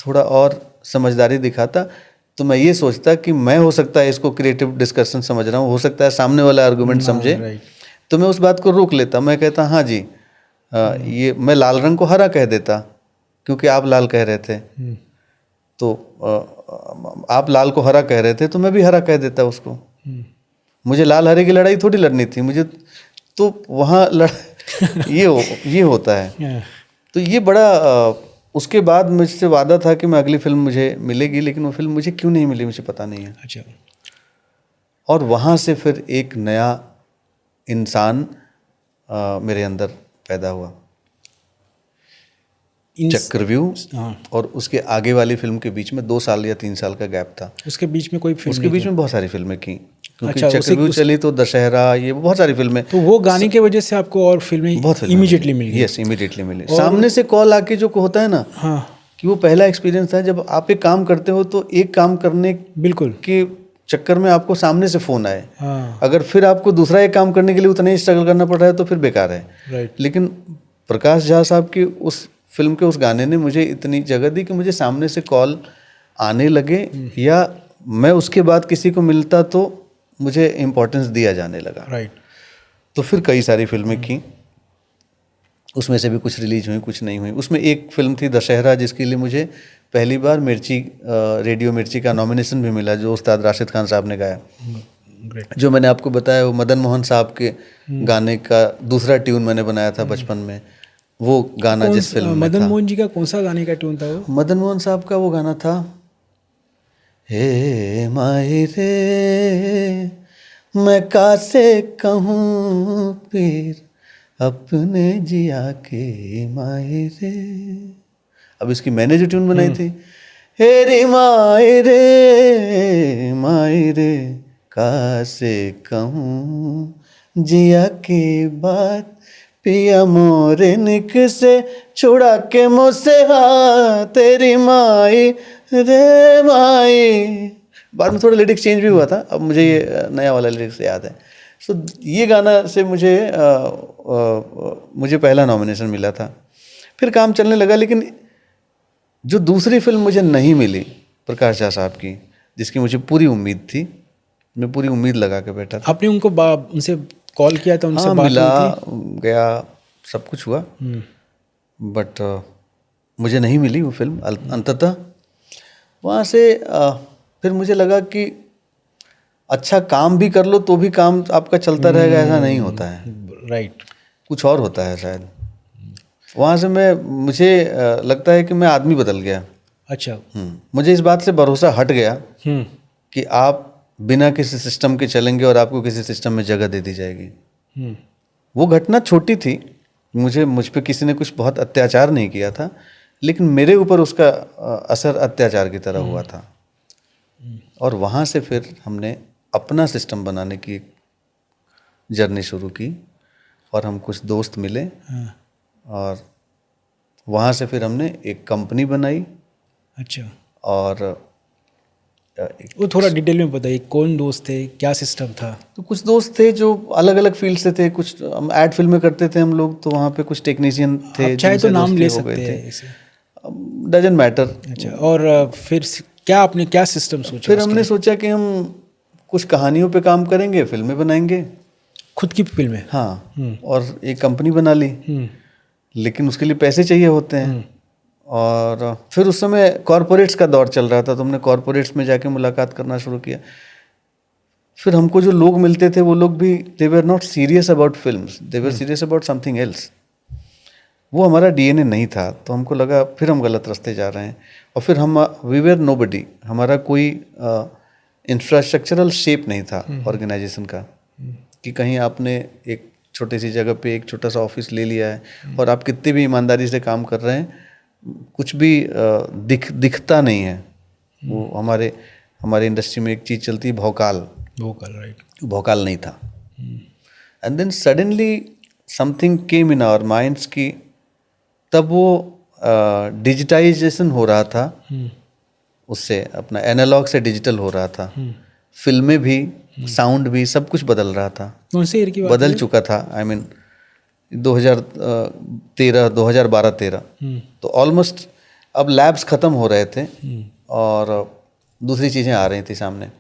थोड़ा और समझदारी दिखाता तो मैं ये सोचता कि मैं हो सकता है इसको क्रिएटिव डिस्कशन समझ रहा हूँ, हो सकता है सामने वाला आर्गुमेंट समझे, तो मैं उस बात को रोक लेता। मैं कहता हाँ जी, ये मैं लाल रंग को हरा कह देता क्योंकि आप लाल कह रहे थे, तो आप लाल को हरा कह रहे थे तो मैं भी हरा कह देता उसको। मुझे लाल हरे की लड़ाई थोड़ी लड़नी थी मुझे, तो वहाँ ये होता है। तो ये बड़ा उसके बाद मुझसे वादा था कि मैं अगली फिल्म मुझे मिलेगी, लेकिन वो फिल्म मुझे क्यों नहीं मिली मुझे पता नहीं है। अच्छा। और वहाँ से फिर एक नया इंसान मेरे अंदर पैदा हुआ। चक्रव्यूह और उसके आगे वाली फिल्म के बीच में 2 साल या 3 साल का गैप था। उसके बीच में कोई फिल्म? उसके बीच में बहुत सारी फिल्में की, क्योंकि चक्रव्यूह चली तो दशहरा, ये बहुत सारी फिल्में। तो वो गाने की वजह से आपको और फिल्में बहुत इमीडिएटली मिल गई? यस, इमीडिएटली मिली। सामने से कॉल आके जो होता है ना, हाँ, कि वो पहला एक्सपीरियंस था जब आप एक काम करते हो तो एक काम करने बिल्कुल के चक्कर में आपको सामने से फोन आए। हाँ। अगर फिर आपको दूसरा एक काम करने के लिए उतना ही स्ट्रगल करना पड़ रहा है तो फिर बेकार है। राइट। लेकिन प्रकाश झा साहब की उस फिल्म के उस गाने ने मुझे इतनी जगह दी कि मुझे सामने से कॉल आने लगे, या मैं उसके बाद किसी को मिलता तो मुझे इम्पोर्टेंस दिया जाने लगा। राइट। तो फिर कई सारी फिल्में की, उसमें से भी कुछ रिलीज हुई, कुछ नहीं हुई। उसमें एक फिल्म थी दशहरा, जिसके लिए मुझे पहली बार रेडियो मिर्ची का नॉमिनेशन भी मिला, जो उस्ताद राशिद खान साहब ने गाया। जो मैंने आपको बताया वो मदन मोहन साहब के गाने का दूसरा ट्यून मैंने बनाया था बचपन में। वो गाना जिस फिल्म में था, मदन मोहन जी का कौन सा गाने का ट्यून था वो? मदन मोहन साहब का वो गाना था, हे माही रे मैं कासे कहूँ पीर अपने जिया के माही रे। अब इसकी मैंने जो ट्यून बनाई थी, हेरी माही रे कासे कहूँ जिया की बात, पिया मोरे निक से छुड़ा के मुझसे हाथ, तेरी माई रे माई। बाद में थोड़ा लिरिक्स चेंज भी हुआ था, अब मुझे ये नया वाला लिरिक्स याद है। सो ये गाना से मुझे पहला नॉमिनेशन मिला था। फिर काम चलने लगा, लेकिन जो दूसरी फिल्म मुझे नहीं मिली प्रकाश झा साहब की, जिसकी मुझे पूरी उम्मीद थी, मैं पूरी उम्मीद लगा के बैठा था। आपने उनसे कॉल किया था, उनसे बात मिला हुई थी? गया, सब कुछ हुआ, बट मुझे नहीं मिली वो फिल्म अंततः। वहाँ से फिर मुझे लगा कि अच्छा काम भी कर लो तो भी काम आपका चलता रहेगा, ऐसा नहीं होता है। राइट। कुछ और होता है शायद। वहाँ से मुझे लगता है कि मैं आदमी बदल गया। अच्छा। मुझे इस बात से भरोसा हट गया कि आप बिना किसी सिस्टम के चलेंगे और आपको किसी सिस्टम में जगह दे दी जाएगी। वो घटना छोटी थी, मुझ पे किसी ने कुछ बहुत अत्याचार नहीं किया था, लेकिन मेरे ऊपर उसका असर अत्याचार की तरह हुआ था। और वहाँ से फिर हमने अपना सिस्टम बनाने की एक जर्नी शुरू की और हम कुछ दोस्त मिले और वहाँ से फिर हमने एक कंपनी बनाई। अच्छा, और वो थोड़ा डिटेल में बताइए, कौन दोस्त थे, क्या सिस्टम था? तो कुछ दोस्त थे जो अलग अलग फील्ड से थे। कुछ हम एड फिल्में करते थे हम लोग, तो वहाँ पे कुछ टेक्नीशियन थे आप चाहे तो जिनसे नाम दोस्ती ले हो सकते गए हैं थे। इसे। Doesn't matter. अच्छा, और फिर क्या आपने क्या सिस्टम सोचा? फिर हमने सोचा कि हम कुछ कहानियों पे काम करेंगे, फिल्में बनाएंगे। खुद की फिल्में? हाँ, और एक कंपनी बना ली। लेकिन उसके लिए पैसे चाहिए होते हैं। और फिर उस समय कॉरपोरेट्स का दौर चल रहा था, तो हमने कॉरपोरेट्स में जाके मुलाकात करना शुरू किया। फिर हमको जो लोग मिलते थे वो लोग भी they were not serious about films, they were serious about something else. वो हमारा डीएनए नहीं था, तो हमको लगा फिर हम गलत रास्ते जा रहे हैं। और फिर हम वी वर नोबडी, हमारा कोई इंफ्रास्ट्रक्चरल शेप नहीं था ऑर्गेनाइजेशन का, कि कहीं आपने एक छोटी सी जगह पे एक छोटा सा ऑफिस ले लिया है और आप कितनी भी ईमानदारी से काम कर रहे हैं, कुछ भी दिखता नहीं है। वो हमारे इंडस्ट्री में एक चीज़ चलती है, भौकाल। राइट। भौकाल नहीं था। And then suddenly something came in our minds की तब वो डिजिटाइजेशन हो रहा था। उससे अपना एनालॉग से डिजिटल हो रहा था। फिल्में भी, साउंड भी, सब कुछ बदल रहा था। कौन से ईयर की बात बदल चुका था। I mean 2013, 2012-13। तो ऑलमोस्ट अब लैब्स ख़त्म हो रहे थे और दूसरी चीज़ें आ रही थी सामने।